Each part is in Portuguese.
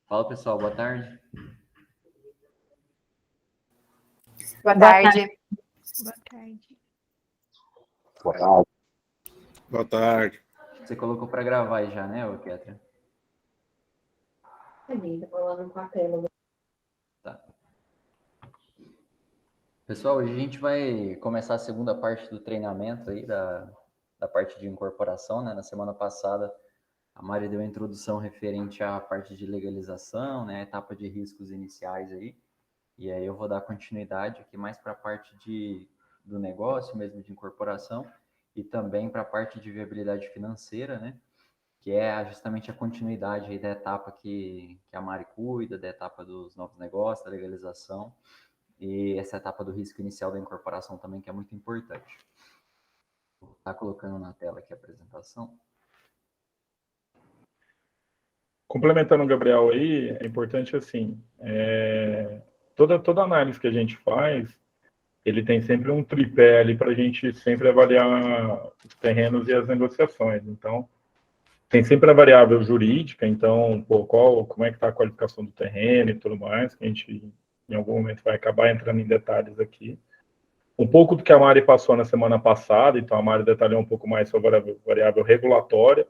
Fala, pessoal, boa tarde. Boa tarde. Boa tarde. Boa tarde. Boa tarde. Você colocou para gravar aí já, né, Ketra? Tá falando com a tela. Tá. Pessoal, hoje a gente vai começar a segunda parte do treinamento aí da parte de incorporação, né? Na semana passada, a Mari deu a introdução referente à parte de legalização, né? Etapa de riscos iniciais aí. E aí eu vou dar continuidade aqui mais para a parte do negócio mesmo, de incorporação, e também para a parte de viabilidade financeira, né? Que é justamente a continuidade aí da etapa que a Mari cuida, da etapa dos novos negócios, da legalização, e essa etapa do risco inicial da incorporação também, que é muito importante. Vou estar colocando na tela aqui a apresentação. Complementando o Gabriel aí, é importante assim, toda análise que a gente faz, ele tem sempre um tripé ali para a gente sempre avaliar os terrenos e as negociações. Então, tem sempre a variável jurídica, então, como é que está a qualificação do terreno e tudo mais, que a gente, em algum momento, vai acabar entrando em detalhes aqui. Um pouco do que a Mari passou na semana passada, então a Mari detalhou um pouco mais sobre a variável regulatória.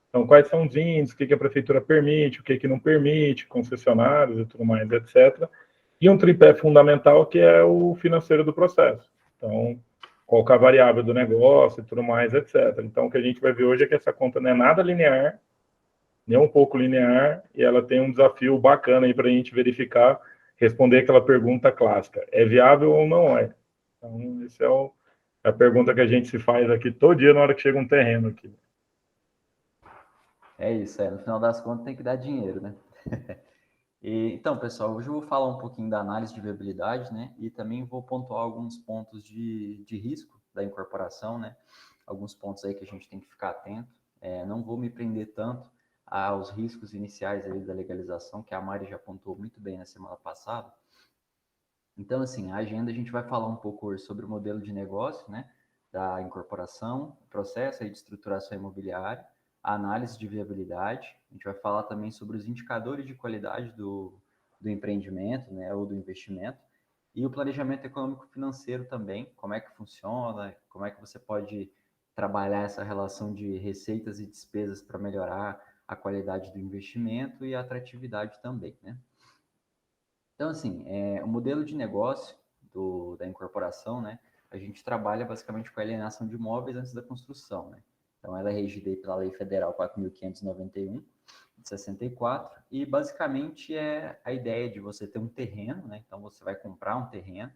Então, quais são os índices, o que a prefeitura permite, o que não permite, concessionários e tudo mais, etc. E um tripé fundamental que é o financeiro do processo. Então, qual que é a variável do negócio e tudo mais, etc. Então, o que a gente vai ver hoje é que essa conta não é nada linear, nem um pouco linear, e ela tem um desafio bacana aí para a gente verificar, responder aquela pergunta clássica: é viável ou não é? Então, essa é a pergunta que a gente se faz aqui todo dia na hora que chega um terreno aqui. É isso, no final das contas tem que dar dinheiro, né? Então, pessoal, hoje eu vou falar um pouquinho da análise de viabilidade, né? E também vou pontuar alguns pontos de risco da incorporação, né? Alguns pontos aí que a gente tem que ficar atento. Não vou me prender tanto aos riscos iniciais aí da legalização, que a Mari já pontuou muito bem na semana passada. Então, assim, a agenda a gente vai falar um pouco hoje sobre o modelo de negócio, né? Da incorporação, o processo aí de estruturação imobiliária, a análise de viabilidade. A gente vai falar também sobre os indicadores de qualidade do empreendimento, né, ou do investimento, e o planejamento econômico financeiro também, como é que funciona, como é que você pode trabalhar essa relação de receitas e despesas para melhorar a qualidade do investimento e a atratividade também, né? Então, assim, o modelo de negócio da incorporação, né, a gente trabalha basicamente com a alienação de imóveis antes da construção, né? Então, ela é regida aí pela Lei Federal 4.591, de 64, e basicamente é a ideia de você ter um terreno, né? Então, você vai comprar um terreno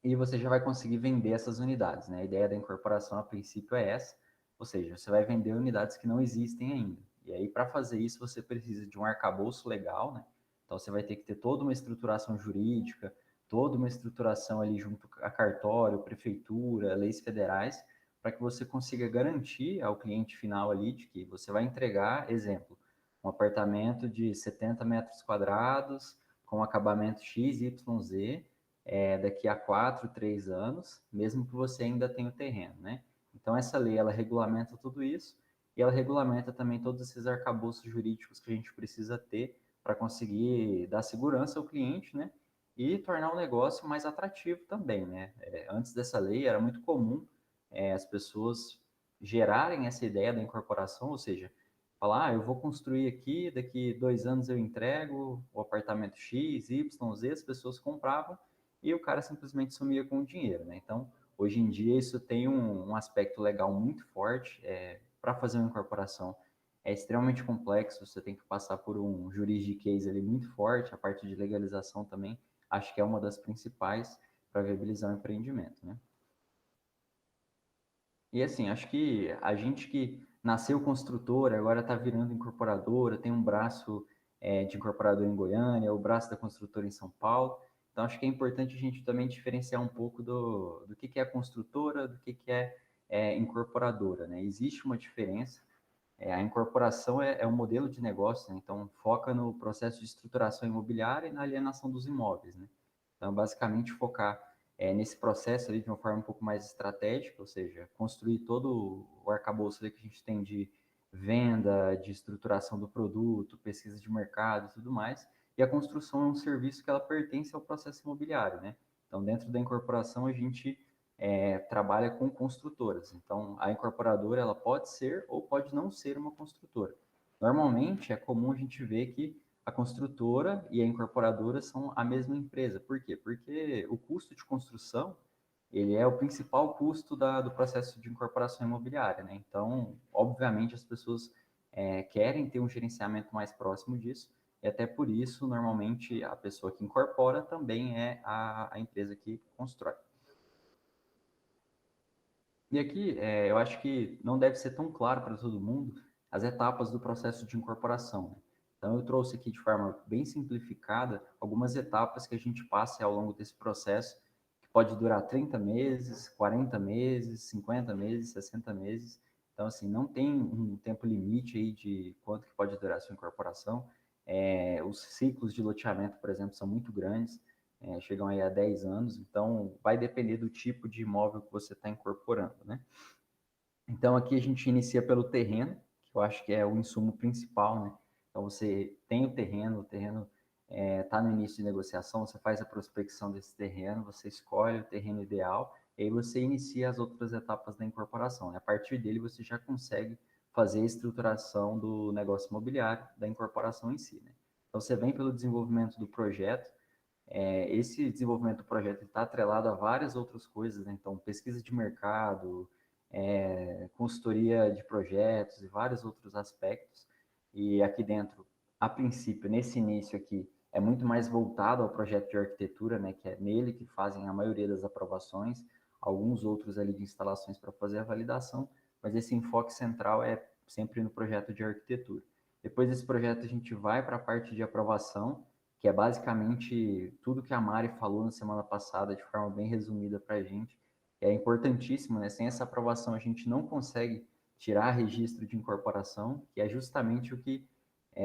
e você já vai conseguir vender essas unidades, né? A ideia da incorporação, a princípio, é essa, ou seja, você vai vender unidades que não existem ainda. E aí, para fazer isso, você precisa de um arcabouço legal, né? Então, você vai ter que ter toda uma estruturação jurídica, toda uma estruturação ali junto a cartório, prefeitura, leis federais, para que você consiga garantir ao cliente final ali de que você vai entregar, exemplo, um apartamento de 70 metros quadrados, com acabamento X, Y, Z, daqui a 4, 3 anos, mesmo que você ainda tenha o terreno, né? Então, essa lei, ela regulamenta tudo isso e ela regulamenta também todos esses arcabouços jurídicos que a gente precisa ter para conseguir dar segurança ao cliente, né? E tornar o negócio mais atrativo também, né? Antes dessa lei, era muito comum as pessoas gerarem essa ideia da incorporação, ou seja, falar, eu vou construir aqui, daqui 2 anos eu entrego o apartamento X, Y, Z, as pessoas compravam e o cara simplesmente sumia com o dinheiro, né? Então, hoje em dia, isso tem um aspecto legal muito forte. Para fazer uma incorporação é extremamente complexo, você tem que passar por um juridiquês ali muito forte, a parte de legalização também, acho que é uma das principais para viabilizar o empreendimento, né? E assim, acho que a gente que nasceu construtora, agora está virando incorporadora, tem um braço de incorporadora em Goiânia, o braço da construtora em São Paulo. Então, acho que é importante a gente também diferenciar um pouco do que é construtora, do que é incorporadora, né? Existe uma diferença. A incorporação é um modelo de negócio, né? Então foca no processo de estruturação imobiliária e na alienação dos imóveis, né? Então, basicamente, focar nesse processo ali de uma forma um pouco mais estratégica, ou seja, construir todo o arcabouço ali que a gente tem de venda, de estruturação do produto, pesquisa de mercado e tudo mais. E a construção é um serviço que ela pertence ao processo imobiliário, né? Então, dentro da incorporação, a gente trabalha com construtoras. Então, a incorporadora ela pode ser ou pode não ser uma construtora. Normalmente, é comum a gente ver que a construtora e a incorporadora são a mesma empresa. Por quê? Porque o custo de construção ele é o principal custo do processo de incorporação imobiliária, né? Então, obviamente, as pessoas querem ter um gerenciamento mais próximo disso, e até por isso, normalmente, a pessoa que incorpora também é a empresa que constrói. E aqui, eu acho que não deve ser tão claro para todo mundo as etapas do processo de incorporação, né? Então, eu trouxe aqui de forma bem simplificada algumas etapas que a gente passa ao longo desse processo, que pode durar 30 meses, 40 meses, 50 meses, 60 meses. Então, assim, não tem um tempo limite aí de quanto que pode durar a sua incorporação. Os ciclos de loteamento, por exemplo, são muito grandes, chegam aí a 10 anos, então vai depender do tipo de imóvel que você está incorporando, né? Então aqui a gente inicia pelo terreno, que eu acho que é o insumo principal, né? Então você tem o terreno está no início de negociação, você faz a prospecção desse terreno, você escolhe o terreno ideal, e aí você inicia as outras etapas da incorporação, né? A partir dele você já consegue fazer a estruturação do negócio imobiliário, da incorporação em si, né? Então você vem pelo desenvolvimento do projeto, esse desenvolvimento do projeto está atrelado a várias outras coisas, né? Então, pesquisa de mercado, consultoria de projetos e vários outros aspectos. E aqui dentro, a princípio, nesse início aqui, é muito mais voltado ao projeto de arquitetura, né? Que é nele que fazem a maioria das aprovações, alguns outros ali de instalações para fazer a validação, mas esse enfoque central é sempre no projeto de arquitetura. Depois desse projeto, a gente vai para a parte de aprovação, que é basicamente tudo que a Mari falou na semana passada, de forma bem resumida para a gente. É importantíssimo, né? Sem essa aprovação, a gente não consegue tirar registro de incorporação, que é justamente o que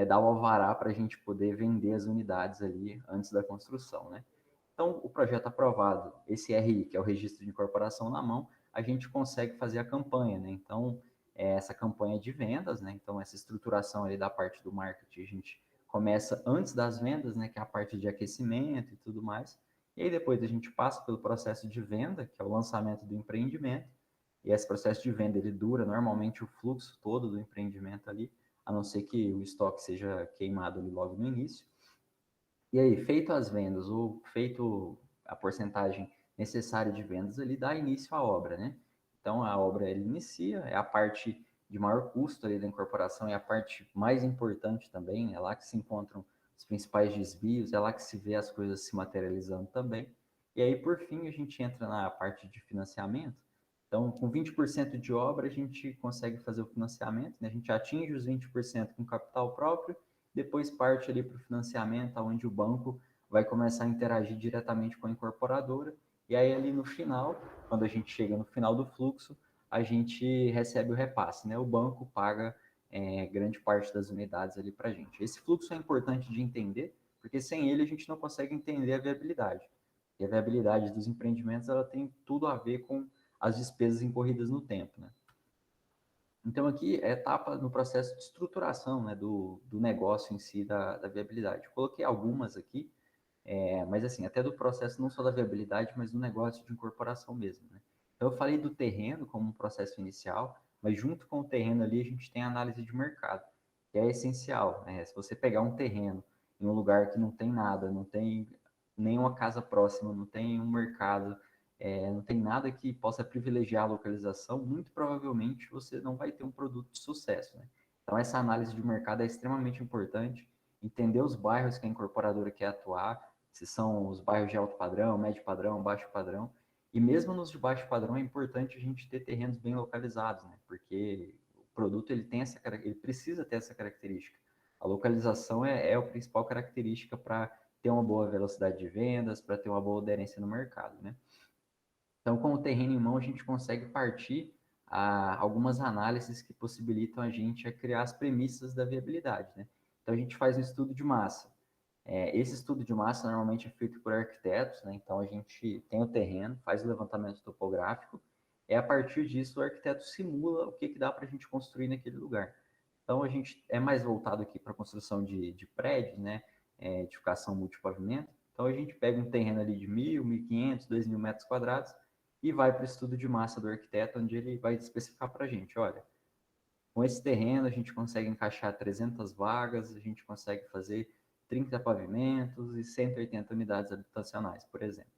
dá o alvará para a gente poder vender as unidades ali antes da construção, né? Então, o projeto aprovado, esse RI, que é o registro de incorporação na mão, a gente consegue fazer a campanha, né? Então, essa campanha de vendas, né? Então, essa estruturação ali da parte do marketing, a gente começa antes das vendas, né, que é a parte de aquecimento e tudo mais. E aí depois a gente passa pelo processo de venda, que é o lançamento do empreendimento. E esse processo de venda ele dura normalmente o fluxo todo do empreendimento ali, a não ser que o estoque seja queimado ali logo no início. E aí, feito as vendas ou feito a porcentagem necessária de vendas, ele dá início à obra, né? Então a obra ele inicia, é a parte de maior custo ali da incorporação, é a parte mais importante também, é lá que se encontram os principais desvios, é lá que se vê as coisas se materializando também. E aí, por fim, a gente entra na parte de financiamento. Então, com 20% de obra, a gente consegue fazer o financiamento, né? A gente atinge os 20% com capital próprio, depois parte ali para o financiamento, onde o banco vai começar a interagir diretamente com a incorporadora, e aí ali no final, quando a gente chega no final do fluxo, a gente recebe o repasse, né? O banco paga grande parte das unidades ali para a gente. Esse fluxo é importante de entender, porque sem ele a gente não consegue entender a viabilidade. E a viabilidade dos empreendimentos ela tem tudo a ver com as despesas incorridas no tempo, né? Então, aqui é a etapa no processo de estruturação, né, do negócio em si, da viabilidade. Eu coloquei algumas aqui, mas assim, até do processo não só da viabilidade, mas do negócio de incorporação mesmo, né? Então, eu falei do terreno como um processo inicial, mas junto com o terreno ali a gente tem a análise de mercado, que é essencial, né? Se você pegar um terreno em um lugar que não tem nada, não tem nenhuma casa próxima, não tem um mercado, não tem nada que possa privilegiar a localização, muito provavelmente você não vai ter um produto de sucesso, né? Então, essa análise de mercado é extremamente importante, entender os bairros que a incorporadora quer atuar, se são os bairros de alto padrão, médio padrão, baixo padrão, e mesmo nos de baixo padrão é importante a gente ter terrenos bem localizados, né? Porque produto ele precisa ter essa característica. A localização é a principal característica para ter uma boa velocidade de vendas, para ter uma boa aderência no mercado, né? Então, com o terreno em mão, a gente consegue partir a algumas análises que possibilitam a gente a criar as premissas da viabilidade, né? Então, a gente faz um estudo de massa. Esse estudo de massa normalmente é feito por arquitetos, né? Então, a gente tem o terreno, faz o levantamento topográfico, a partir disso o arquiteto simula o que dá para a gente construir naquele lugar. Então, a gente é mais voltado aqui para a construção de prédios, né? Edificação multipavimento. Então, a gente pega um terreno ali de 1.000, 1.500, 2.000 metros quadrados e vai para o estudo de massa do arquiteto, onde ele vai especificar para a gente, olha, com esse terreno a gente consegue encaixar 300 vagas, a gente consegue fazer 30 pavimentos e 180 unidades habitacionais, por exemplo.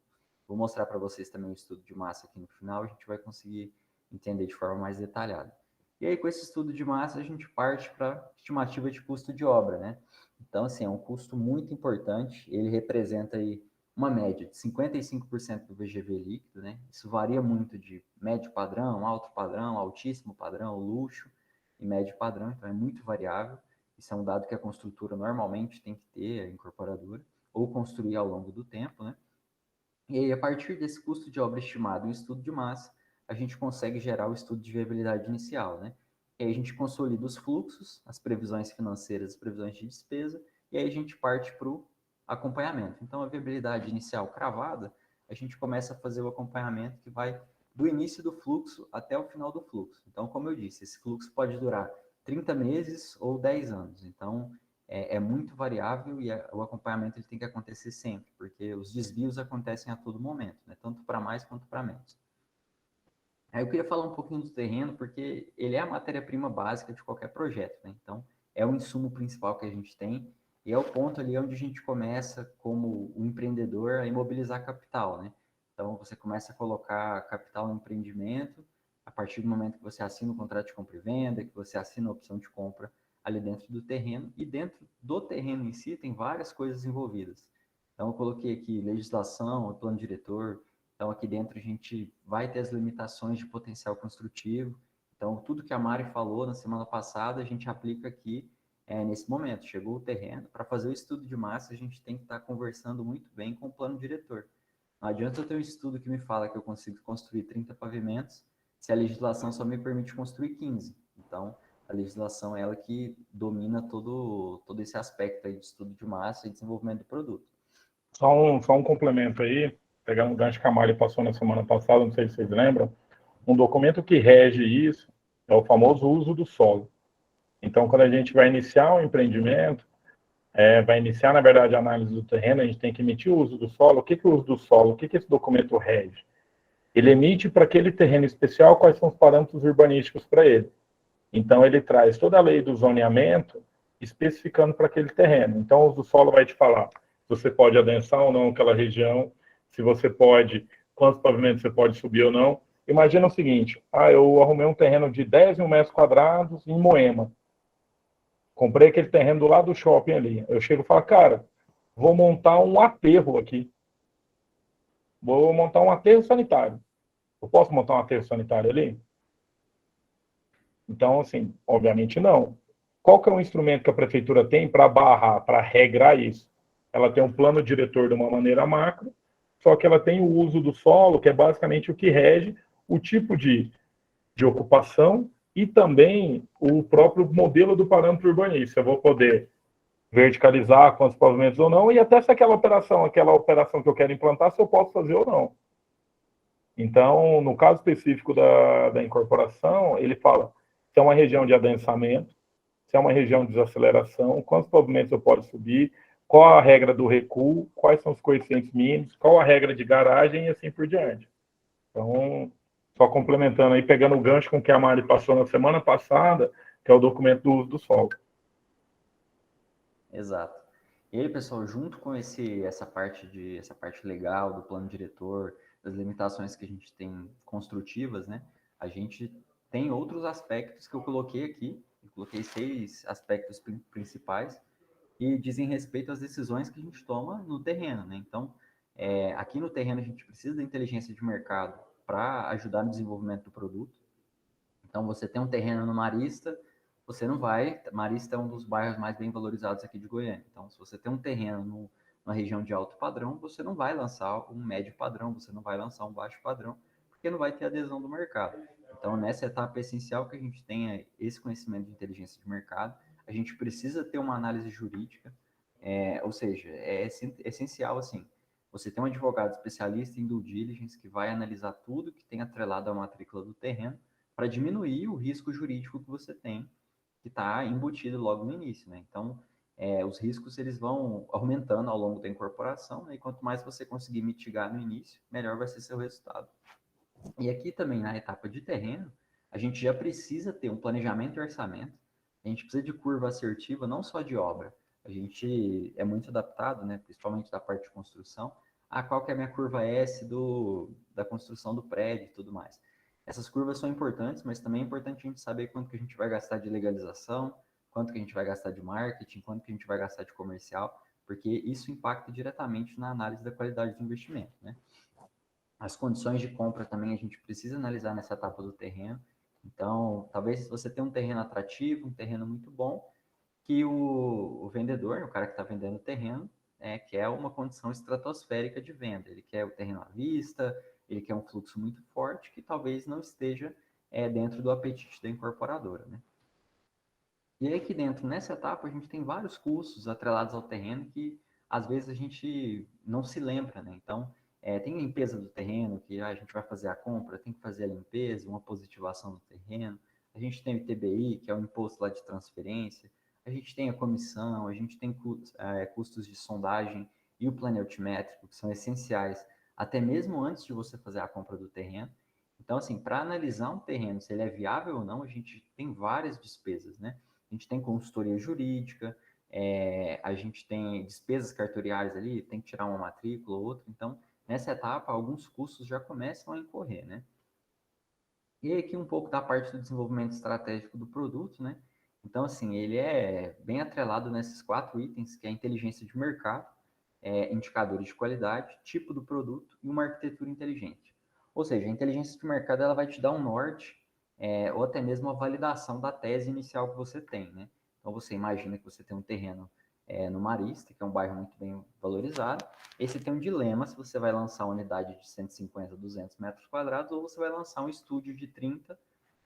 Vou mostrar para vocês também o estudo de massa aqui no final, a gente vai conseguir entender de forma mais detalhada. E aí, com esse estudo de massa, a gente parte para a estimativa de custo de obra, né? Então, assim, é um custo muito importante, ele representa aí uma média de 55% do VGV líquido, né? Isso varia muito de médio padrão, alto padrão, altíssimo padrão, luxo e médio padrão, então é muito variável. Isso é um dado que a construtora normalmente tem que ter, a incorporadora, ou construir ao longo do tempo, né? E aí, a partir desse custo de obra estimado e o estudo de massa, a gente consegue gerar o estudo de viabilidade inicial, né? E aí a gente consolida os fluxos, as previsões financeiras, as previsões de despesa, e aí a gente parte para o acompanhamento. Então, a viabilidade inicial cravada, a gente começa a fazer o acompanhamento que vai do início do fluxo até o final do fluxo. Então, como eu disse, esse fluxo pode durar 30 meses ou 10 anos. Então, é muito variável e o acompanhamento ele tem que acontecer sempre, porque os desvios acontecem a todo momento, né? Tanto para mais quanto para menos. Aí eu queria falar um pouquinho do terreno, porque ele é a matéria-prima básica de qualquer projeto, né? Então, é o insumo principal que a gente tem e é o ponto ali onde a gente começa, como o empreendedor, a imobilizar capital, né? Então, você começa a colocar capital no empreendimento a partir do momento que você assina o contrato de compra e venda, que você assina a opção de compra ali dentro do terreno, e dentro do terreno em si tem várias coisas envolvidas. Então, eu coloquei aqui legislação, plano diretor. Então, aqui dentro a gente vai ter as limitações de potencial construtivo. Então, tudo que a Mari falou na semana passada, a gente aplica aqui nesse momento. Chegou o terreno, para fazer o estudo de massa, a gente tem que estar conversando muito bem com o plano diretor. Não adianta eu ter um estudo que me fala que eu consigo construir 30 pavimentos, se a legislação só me permite construir 15. Então, a legislação é ela que domina todo esse aspecto aí de estudo de massa e desenvolvimento do produto. Só um complemento aí, pegar um gancho que a Mari passou na semana passada, não sei se vocês lembram, um documento que rege isso é o famoso uso do solo. Então, quando a gente vai iniciar um empreendimento, vai iniciar, na verdade, a análise do terreno, a gente tem que emitir o uso do solo. O que é o uso do solo? O que esse documento rege? Ele emite para aquele terreno especial quais são os parâmetros urbanísticos para ele. Então, ele traz toda a lei do zoneamento especificando para aquele terreno. Então, o uso do solo vai te falar se você pode adensar ou não aquela região, se você pode, quantos pavimentos você pode subir ou não. Imagina o seguinte, eu arrumei um terreno de 10 mil metros quadrados em Moema. Comprei aquele terreno do lado do shopping ali. Eu chego e falo, cara, vou montar um aterro aqui. Vou montar um aterro sanitário. Eu posso montar um aterro sanitário ali? Então, assim, obviamente não. Qual que é o instrumento que a prefeitura tem para barrar, para regrar isso? Ela tem um plano diretor de uma maneira macro, só que ela tem o uso do solo, que é basicamente o que rege o tipo de ocupação e também o próprio modelo do parâmetro urbanístico. Eu vou poder verticalizar quantos pavimentos ou não, e até se aquela operação que eu quero implantar, se eu posso fazer ou não. Então, no caso específico da incorporação, ele fala se é uma região de adensamento, se é uma região de desaceleração, quantos pavimentos eu posso subir, qual a regra do recuo, quais são os coeficientes mínimos, qual a regra de garagem e assim por diante. Então, só complementando aí, pegando o gancho com o que a Mari passou na semana passada, que é o documento do uso do solo. Exato. E aí, pessoal, junto com essa parte legal do plano diretor, das limitações que a gente tem construtivas, né? A gente tem outros aspectos que eu coloquei aqui. Eu coloquei 6 aspectos principais e dizem respeito às decisões que a gente toma no terreno, né? Então, aqui no terreno a gente precisa da inteligência de mercado para ajudar no desenvolvimento do produto. Então, você tem um terreno no Marista, você não vai... Marista é um dos bairros mais bem valorizados aqui de Goiânia. Então, se você tem um terreno numa região de alto padrão, você não vai lançar um médio padrão, você não vai lançar um baixo padrão, porque não vai ter adesão do mercado. Então, nessa etapa é essencial que a gente tenha esse conhecimento de inteligência de mercado. A gente precisa ter uma análise jurídica, ou seja, é essencial, assim, você tem um advogado especialista em due diligence que vai analisar tudo que tem atrelado à matrícula do terreno para diminuir o risco jurídico que você tem, que está embutido logo no início, né? Então, os riscos eles vão aumentando ao longo da incorporação, né? E quanto mais você conseguir mitigar no início, melhor vai ser seu resultado. E aqui também, na etapa de terreno, a gente já precisa ter um planejamento e orçamento, a gente precisa de curva assertiva, não só de obra. A gente é muito adaptado, né, principalmente da parte de construção, a qual que é a minha curva S da construção do prédio e tudo mais. Essas curvas são importantes, mas também é importante a gente saber quanto que a gente vai gastar de legalização, quanto que a gente vai gastar de marketing, quanto que a gente vai gastar de comercial, porque isso impacta diretamente na análise da qualidade do investimento, né? As condições de compra também a gente precisa analisar nessa etapa do terreno. Então, talvez você tenha um terreno atrativo, um terreno muito bom, que o vendedor, o cara que está vendendo o terreno, quer uma condição estratosférica de venda. Ele quer o terreno à vista, ele quer um fluxo muito forte, que talvez não esteja dentro do apetite da incorporadora, né? E aí aqui dentro, nessa etapa, a gente tem vários custos atrelados ao terreno que, às vezes, a gente não se lembra, né? Então, tem limpeza do terreno, que a gente vai fazer a compra, tem que fazer a limpeza, uma positivação do terreno. A gente tem o ITBI, que é o imposto lá de transferência. A gente tem a comissão, a gente tem custos de sondagem e o planealtimétrico, que são essenciais, até mesmo antes de você fazer a compra do terreno. Então, assim, para analisar um terreno, se ele é viável ou não, a gente tem várias despesas, né? A gente tem consultoria jurídica, a gente tem despesas cartoriais ali, tem que tirar uma matrícula ou outra. Então, nessa etapa, alguns custos já começam a incorrer, né? E aqui um pouco da parte do desenvolvimento estratégico do produto, né? Então, assim, ele é bem atrelado nesses 4 itens, que é a inteligência de mercado, indicadores de qualidade, tipo do produto e uma arquitetura inteligente. Ou seja, a inteligência de mercado ela vai te dar um norte, ou até mesmo a validação da tese inicial que você tem, né? Então, você imagina que você tem um terreno no Marista, que é um bairro muito bem valorizado, e você tem um dilema se você vai lançar uma unidade de 150, 200 metros quadrados, ou você vai lançar um estúdio de 30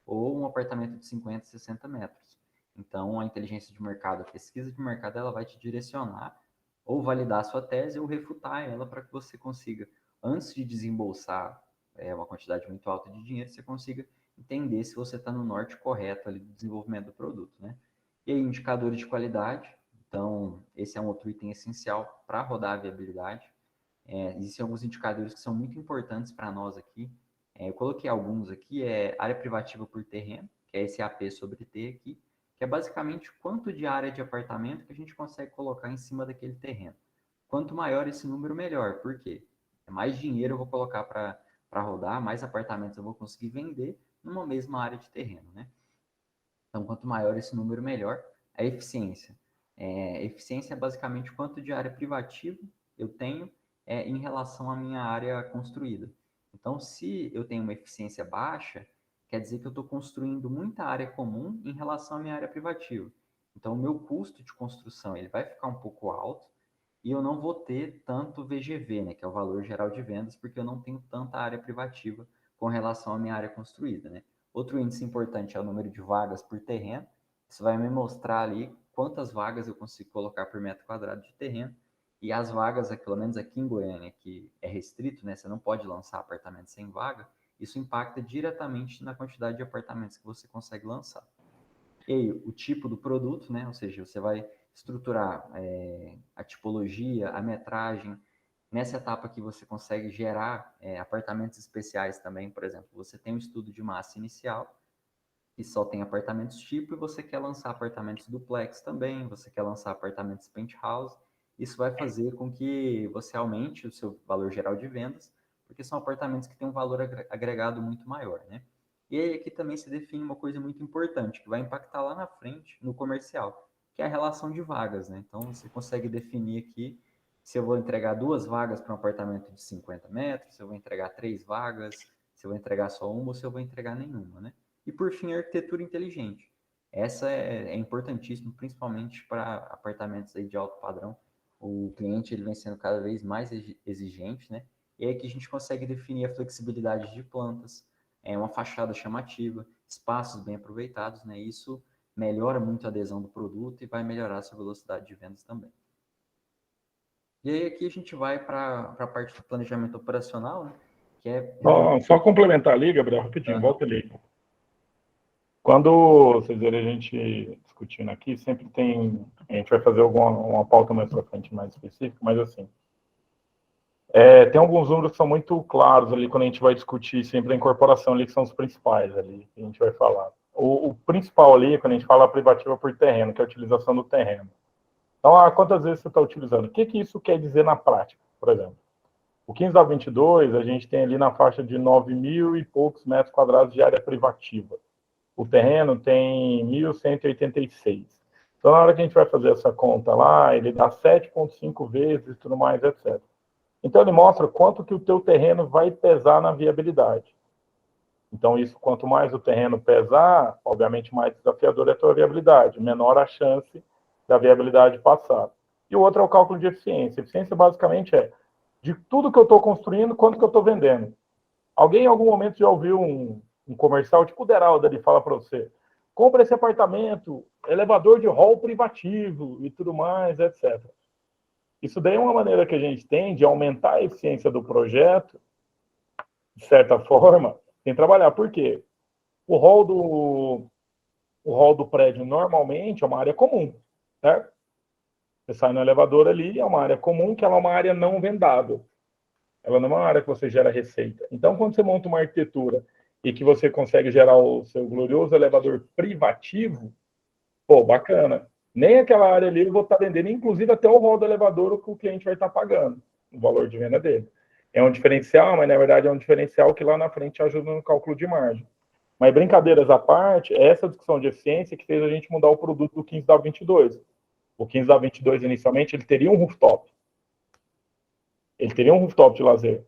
ou um apartamento de 50, 60 metros. Então, a inteligência de mercado, a pesquisa de mercado, ela vai te direcionar ou validar a sua tese ou refutar ela para que você consiga, antes de desembolsar uma quantidade muito alta de dinheiro, você consiga entender se você está no norte correto ali do desenvolvimento do produto, né? E aí, indicadores de qualidade. Então, esse é um outro item essencial para rodar a viabilidade. Existem alguns indicadores que são muito importantes para nós aqui. Eu coloquei alguns aqui, área privativa por terreno, que é esse AP sobre T aqui, que é basicamente quanto de área de apartamento que a gente consegue colocar em cima daquele terreno. Quanto maior esse número, melhor. Por quê? Mais dinheiro eu vou colocar para rodar, mais apartamentos eu vou conseguir vender numa mesma área de terreno, né? Então, quanto maior esse número, melhor. A eficiência. Eficiência é basicamente quanto de área privativa eu tenho em relação à minha área construída. Então, se eu tenho uma eficiência baixa, quer dizer que eu estou construindo muita área comum em relação à minha área privativa. Então, o meu custo de construção ele vai ficar um pouco alto e eu não vou ter tanto VGV, né, que é o valor geral de vendas, porque eu não tenho tanta área privativa com relação à minha área construída, né? Outro índice importante é o número de vagas por terreno. Isso vai me mostrar ali quantas vagas eu consigo colocar por metro quadrado de terreno. E as vagas, pelo menos aqui em Goiânia, que é restrito, né? Você não pode lançar apartamento sem vaga. Isso impacta diretamente na quantidade de apartamentos que você consegue lançar. E aí, o tipo do produto, né? Ou seja, você vai estruturar a tipologia, a metragem. Nessa etapa aqui você consegue gerar apartamentos especiais também. Por exemplo, você tem um estudo de massa inicial, que só tem apartamentos tipo, e você quer lançar apartamentos duplex também, você quer lançar apartamentos penthouse. Isso vai fazer com que você aumente o seu valor geral de vendas, porque são apartamentos que têm um valor agregado muito maior, né? E aí aqui também se define uma coisa muito importante, que vai impactar lá na frente no comercial, que é a relação de vagas, né? Então você consegue definir aqui se eu vou entregar 2 vagas para um apartamento de 50 metros, se eu vou entregar 3 vagas, se eu vou entregar só uma ou se eu vou entregar nenhuma, né? E, por fim, a arquitetura inteligente. Essa é importantíssima, principalmente para apartamentos aí de alto padrão. O cliente ele vem sendo cada vez mais exigente, né? E aí que a gente consegue definir a flexibilidade de plantas, uma fachada chamativa, espaços bem aproveitados, né? Isso melhora muito a adesão do produto e vai melhorar a sua velocidade de vendas também. E aí aqui a gente vai para a parte do planejamento operacional, né? Que é... Só complementar ali, Gabriel, rapidinho, volta ali. Quando vocês verem a gente discutindo aqui, sempre tem... A gente vai fazer uma pauta mais para frente, mais específica, mas assim... tem alguns números que são muito claros ali quando a gente vai discutir sempre a incorporação ali, que são os principais ali, que a gente vai falar. O principal ali, quando a gente fala privativa por terreno, que é a utilização do terreno. Então, quantas vezes você está utilizando? O que isso quer dizer na prática, por exemplo? O 15/22, a gente tem ali na faixa de 9.000 e poucos metros quadrados de área privativa. O terreno tem 1.186. Então, na hora que a gente vai fazer essa conta lá, ele dá 7,5 vezes e tudo mais, etc. Então, ele mostra quanto que o teu terreno vai pesar na viabilidade. Então, isso, quanto mais o terreno pesar, obviamente, mais desafiador é a tua viabilidade, menor a chance da viabilidade passar. E o outro é o cálculo de eficiência. Eficiência, basicamente, é de tudo que eu estou construindo, quanto que eu estou vendendo. Alguém, em algum momento, já ouviu um comercial tipo o Deraldo, ele fala para você, compra esse apartamento, elevador de hall privativo e tudo mais, etc. Isso daí é uma maneira que a gente tem de aumentar a eficiência do projeto, de certa forma, sem trabalhar. Por quê? O hall do prédio, normalmente, é uma área comum, certo? Você sai no elevador ali, é uma área comum, que ela é uma área não vendável. Ela não é uma área que você gera receita. Então, quando você monta uma arquitetura e que você consegue gerar o seu glorioso elevador privativo, pô, bacana. Nem aquela área ali eu vou estar vendendo, inclusive até o hall do elevador, o que o cliente vai estar pagando, o valor de venda dele. É um diferencial, mas na verdade é um diferencial que lá na frente ajuda no cálculo de margem. Mas brincadeiras à parte, essa discussão de eficiência que fez a gente mudar o produto do 15/22. O 15/22, inicialmente, ele teria um rooftop. Ele teria um rooftop de lazer.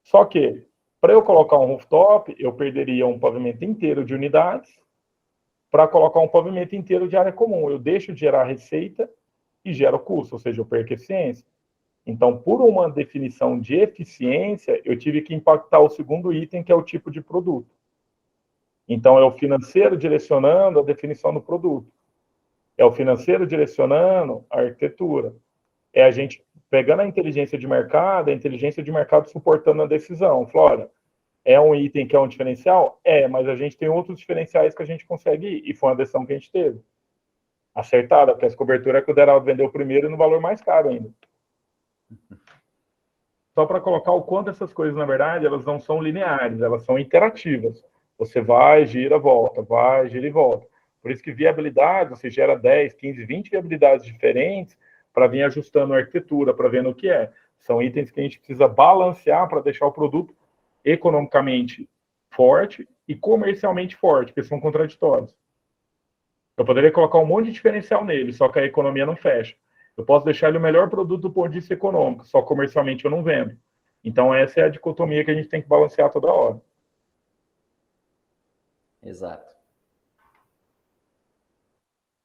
Só que, para eu colocar um rooftop, eu perderia um pavimento inteiro de unidades para colocar um pavimento inteiro de área comum. Eu deixo de gerar receita e gero custo, ou seja, eu perco eficiência. Então, por uma definição de eficiência, eu tive que impactar o segundo item, que é o tipo de produto. Então, é o financeiro direcionando a definição do produto. É o financeiro direcionando a arquitetura. É a gente pegando a inteligência de mercado suportando a decisão. Flora, é um item que é um diferencial? É, mas a gente tem outros diferenciais que a gente consegue ir. E foi uma decisão que a gente teve. Acertada, porque essa cobertura é que o Deraldo vendeu primeiro e no valor mais caro ainda. Só para colocar o quanto essas coisas, na verdade, elas não são lineares, elas são interativas. Você vai, gira, volta, vai, gira e volta. Por isso que viabilidade, você gera 10, 15, 20 viabilidades diferentes para vir ajustando a arquitetura, para ver no que é. São itens que a gente precisa balancear para deixar o produto economicamente forte e comercialmente forte, porque são contraditórios. Eu poderia colocar um monte de diferencial nele, só que a economia não fecha. Eu posso deixar ele o melhor produto do ponto de vista econômico, só comercialmente eu não vendo. Então, essa é a dicotomia que a gente tem que balancear toda hora. Exato.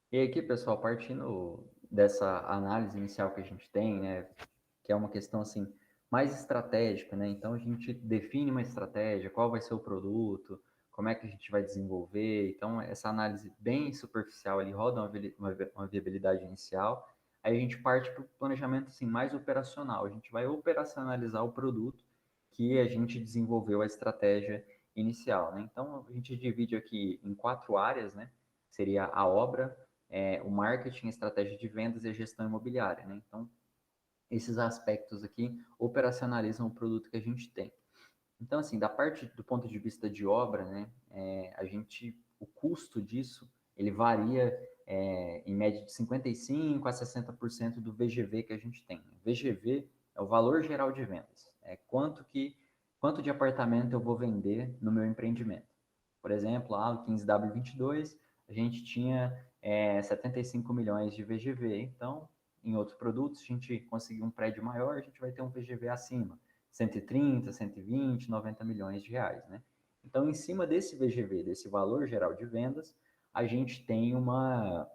E aqui, pessoal, partindo dessa análise inicial que a gente tem, né, que é uma questão assim mais estratégica, né? Então a gente define uma estratégia, qual vai ser o produto, como é que a gente vai desenvolver. Então essa análise bem superficial ali roda uma viabilidade inicial. Aí a gente parte para o planejamento assim mais operacional. A gente vai operacionalizar o produto que a gente desenvolveu a estratégia inicial, né? Então a gente divide aqui em 4 áreas, né? Seria a obra, o marketing, a estratégia de vendas e a gestão imobiliária, né? Então esses aspectos aqui operacionalizam o produto que a gente tem. Então, assim, da parte do ponto de vista de obra, né, o custo disso, ele varia em média de 55% a 60% do VGV que a gente tem. VGV é o valor geral de vendas. É quanto de apartamento eu vou vender no meu empreendimento. Por exemplo, lá no 15W22, a gente tinha 75 milhões de VGV. Então, em outros produtos, a gente conseguir um prédio maior, a gente vai ter um VGV acima, 130, 120, 90 milhões de reais, né? Então, em cima desse VGV, desse valor geral de vendas, a gente tem uma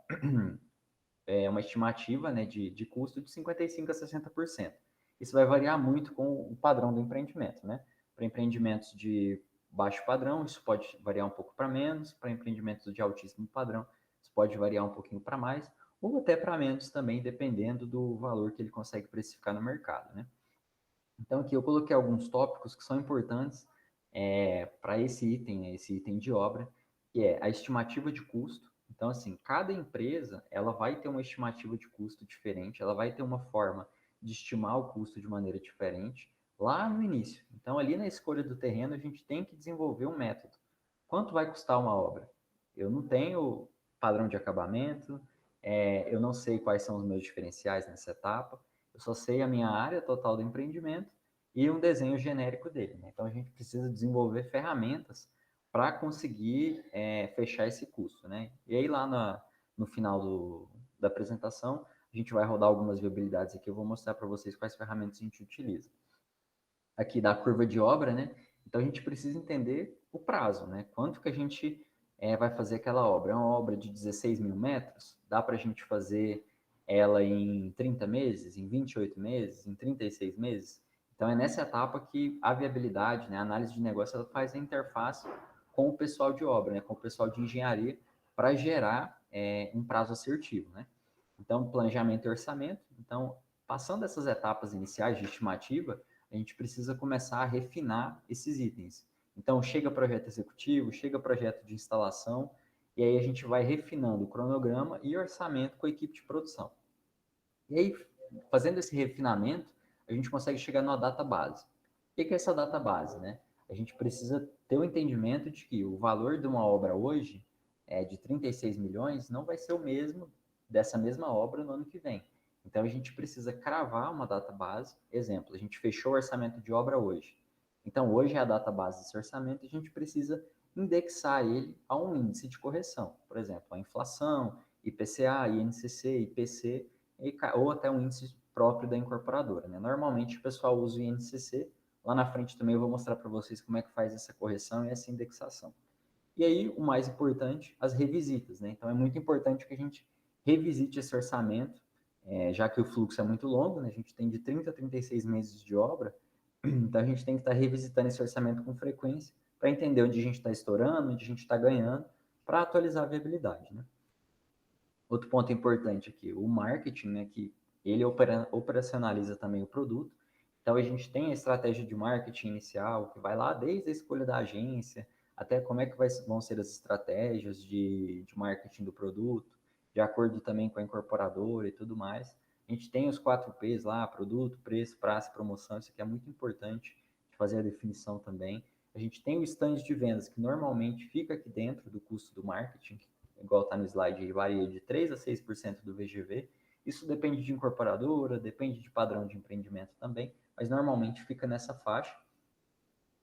estimativa, né, de custo de 55% a 60%. Isso vai variar muito com o padrão do empreendimento, né? Para empreendimentos de baixo padrão, isso pode variar um pouco para menos, para empreendimentos de altíssimo padrão, isso pode variar um pouquinho para mais, ou até para menos também, dependendo do valor que ele consegue precificar no mercado, né? Então, aqui eu coloquei alguns tópicos que são importantes para esse item, né, esse item de obra, que é a estimativa de custo. Então, assim, cada empresa, ela vai ter uma estimativa de custo diferente, ela vai ter uma forma de estimar o custo de maneira diferente lá no início. Então, ali na escolha do terreno, a gente tem que desenvolver um método. Quanto vai custar uma obra? Eu não tenho padrão de acabamento, eu não sei quais são os meus diferenciais nessa etapa, eu só sei a minha área total do empreendimento e um desenho genérico dele, né? Então, a gente precisa desenvolver ferramentas para conseguir fechar esse custo, né? E aí, lá no final da apresentação, a gente vai rodar algumas viabilidades aqui, eu vou mostrar para vocês quais ferramentas a gente utiliza. Aqui da curva de obra, né? Então, a gente precisa entender o prazo, né? Quanto que a gente vai fazer aquela obra? É uma obra de 16 mil metros? Dá para a gente fazer ela em 30 meses, em 28 meses, em 36 meses? Então, é nessa etapa que a viabilidade, né, a análise de negócio, ela faz a interface com o pessoal de obra, né, com o pessoal de engenharia, para gerar um prazo assertivo, né? Então, planejamento e orçamento. Então, passando essas etapas iniciais de estimativa, a gente precisa começar a refinar esses itens. Então, chega projeto executivo, chega projeto de instalação, e aí a gente vai refinando o cronograma e orçamento com a equipe de produção. E aí, fazendo esse refinamento, a gente consegue chegar numa data base. O que é essa data base, né? A gente precisa ter o entendimento de que o valor de uma obra hoje, de 36 milhões, não vai ser o mesmo dessa mesma obra no ano que vem. Então, a gente precisa cravar uma data base. Exemplo, a gente fechou o orçamento de obra hoje. Então, hoje é a data base desse orçamento e a gente precisa indexar ele a um índice de correção. Por exemplo, a inflação, IPCA, INCC, IPC, ou até um índice próprio da incorporadora, né? Normalmente o pessoal usa o INCC, lá na frente também eu vou mostrar para vocês como é que faz essa correção e essa indexação. E aí, o mais importante, as revisitas, né? Então, é muito importante que a gente revisite esse orçamento, já que o fluxo é muito longo, né? A gente tem de 30 a 36 meses de obra, então a gente tem que estar revisitando esse orçamento com frequência para entender onde a gente está estourando, onde a gente está ganhando, para atualizar a viabilidade, né? Outro ponto importante aqui, o marketing, né, que ele operacionaliza também o produto. Então, a gente tem a estratégia de marketing inicial, que vai lá desde a escolha da agência, até como é que vão ser as estratégias de marketing do produto, de acordo também com a incorporadora e tudo mais. A gente tem os 4 P's lá, produto, preço, prazo, promoção, isso aqui é muito importante de fazer a definição também. A gente tem o stand de vendas, que normalmente fica aqui dentro do custo do marketing, igual está no slide, varia de 3% a 6% do VGV. Isso depende de incorporadora, depende de padrão de empreendimento também, mas normalmente fica nessa faixa.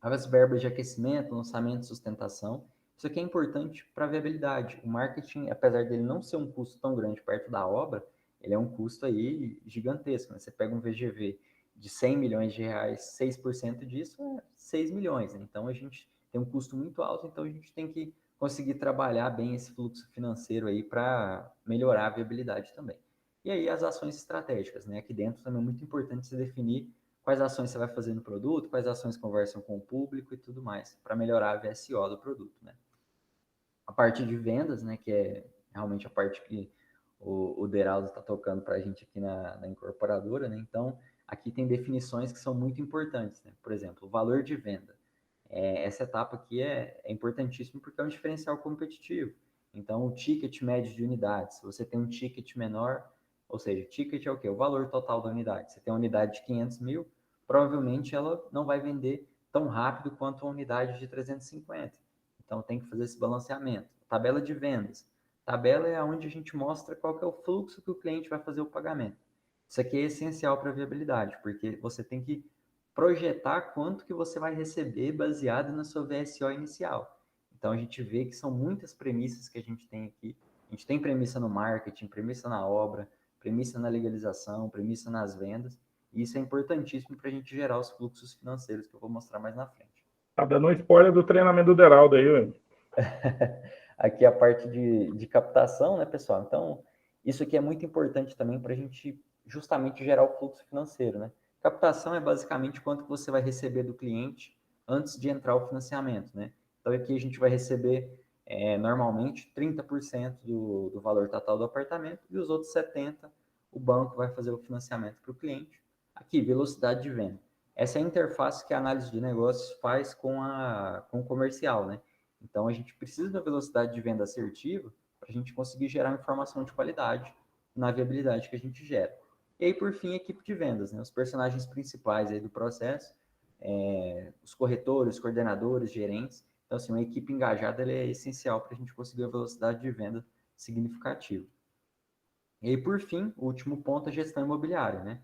As verbas de aquecimento, lançamento, sustentação, isso aqui é importante para a viabilidade. O marketing, apesar dele não ser um custo tão grande perto da obra, ele é um custo aí gigantesco, né? Você pega um VGV de 100 milhões de reais, 6% disso é 6 milhões, né? Então, a gente tem um custo muito alto, então a gente tem que conseguir trabalhar bem esse fluxo financeiro aí para melhorar a viabilidade também. E aí as ações estratégicas, né? Aqui dentro também é muito importante se definir quais ações você vai fazer no produto, quais ações conversam com o público e tudo mais, para melhorar a VSO do produto, né? A parte de vendas, né, que é realmente a parte que o Deraldo está tocando para a gente aqui na incorporadora, né? Então, aqui tem definições que são muito importantes, né? Por exemplo, o valor de venda. Essa etapa aqui é importantíssima porque é um diferencial competitivo. Então, o ticket médio de unidades, se você tem um ticket menor, ou seja, ticket é o quê? O valor total da unidade. Você tem uma unidade de 500 mil, provavelmente ela não vai vender tão rápido quanto uma unidade de 350. Então, tem que fazer esse balanceamento. Tabela de vendas. Tabela é onde a gente mostra qual que é o fluxo que o cliente vai fazer o pagamento. Isso aqui é essencial para a viabilidade, porque você tem que projetar quanto que você vai receber baseado na sua VSO inicial. Então, a gente vê que são muitas premissas que a gente tem aqui. A gente tem premissa no marketing, premissa na obra, premissa na legalização, premissa nas vendas. E isso é importantíssimo para a gente gerar os fluxos financeiros que eu vou mostrar mais na frente. Tá dando um spoiler do treinamento do Deraldo aí, velho. Aqui a parte de captação, né, pessoal? Então, isso aqui é muito importante também para a gente justamente gerar o fluxo financeiro, né? Captação é basicamente quanto que você vai receber do cliente antes de entrar o financiamento, né? Então, aqui a gente vai receber normalmente 30% do valor total do apartamento e os outros 70% o banco vai fazer o financiamento para o cliente. Aqui, velocidade de venda. Essa é a interface que a análise de negócios faz com o comercial, né? Então, a gente precisa da velocidade de venda assertiva para a gente conseguir gerar informação de qualidade na viabilidade que a gente gera. E aí, por fim, a equipe de vendas, né? Os personagens principais aí do processo, os corretores, coordenadores, gerentes. Então, assim, uma equipe engajada é essencial para a gente conseguir uma velocidade de venda significativa. E aí, por fim, o último ponto é a gestão imobiliária, né?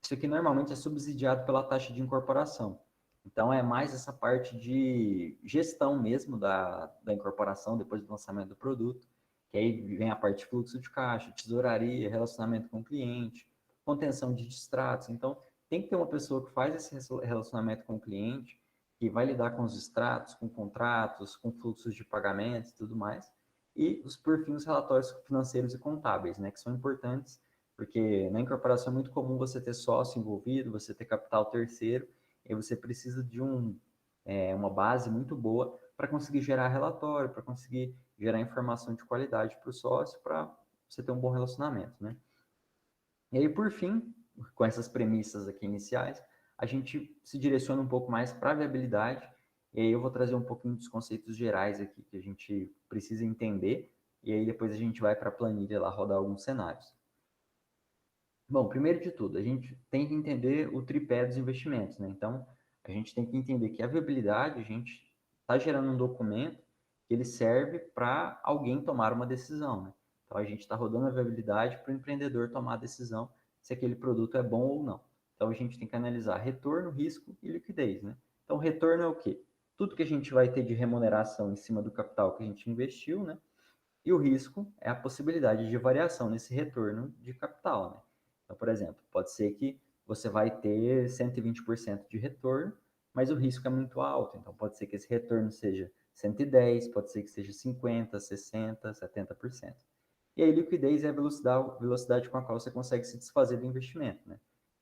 Isso aqui normalmente é subsidiado pela taxa de incorporação. Então, é mais essa parte de gestão mesmo da incorporação depois do lançamento do produto, que aí vem a parte de fluxo de caixa, tesouraria, relacionamento com o cliente, contenção de distratos. Então, tem que ter uma pessoa que faz esse relacionamento com o cliente, que vai lidar com os extratos, com contratos, com fluxos de pagamentos e tudo mais. E, por fim, os relatórios financeiros e contábeis, né, que são importantes porque na incorporação é muito comum você ter sócio envolvido, você ter capital terceiro, e você precisa de uma base muito boa para conseguir gerar relatório, para conseguir gerar informação de qualidade para o sócio, para você ter um bom relacionamento, né? E aí, por fim, com essas premissas aqui iniciais, a gente se direciona um pouco mais para a viabilidade, e aí eu vou trazer um pouquinho dos conceitos gerais aqui que a gente precisa entender, e aí depois a gente vai para a planilha lá rodar alguns cenários. Bom, primeiro de tudo, a gente tem que entender o tripé dos investimentos, né? Então, a gente tem que entender que a viabilidade, a gente está gerando um documento que ele serve para alguém tomar uma decisão, né? Então, a gente está rodando a viabilidade para o empreendedor tomar a decisão se aquele produto é bom ou não. Então, a gente tem que analisar retorno, risco e liquidez, né? Então, retorno é o quê? Tudo que a gente vai ter de remuneração em cima do capital que a gente investiu, né? E o risco é a possibilidade de variação nesse retorno de capital, né? Então, por exemplo, pode ser que você vai ter 120% de retorno, mas o risco é muito alto. Então, pode ser que esse retorno seja 110, pode ser que seja 50, 60, 70%. E aí, liquidez é a velocidade com a qual você consegue se desfazer do investimento, né?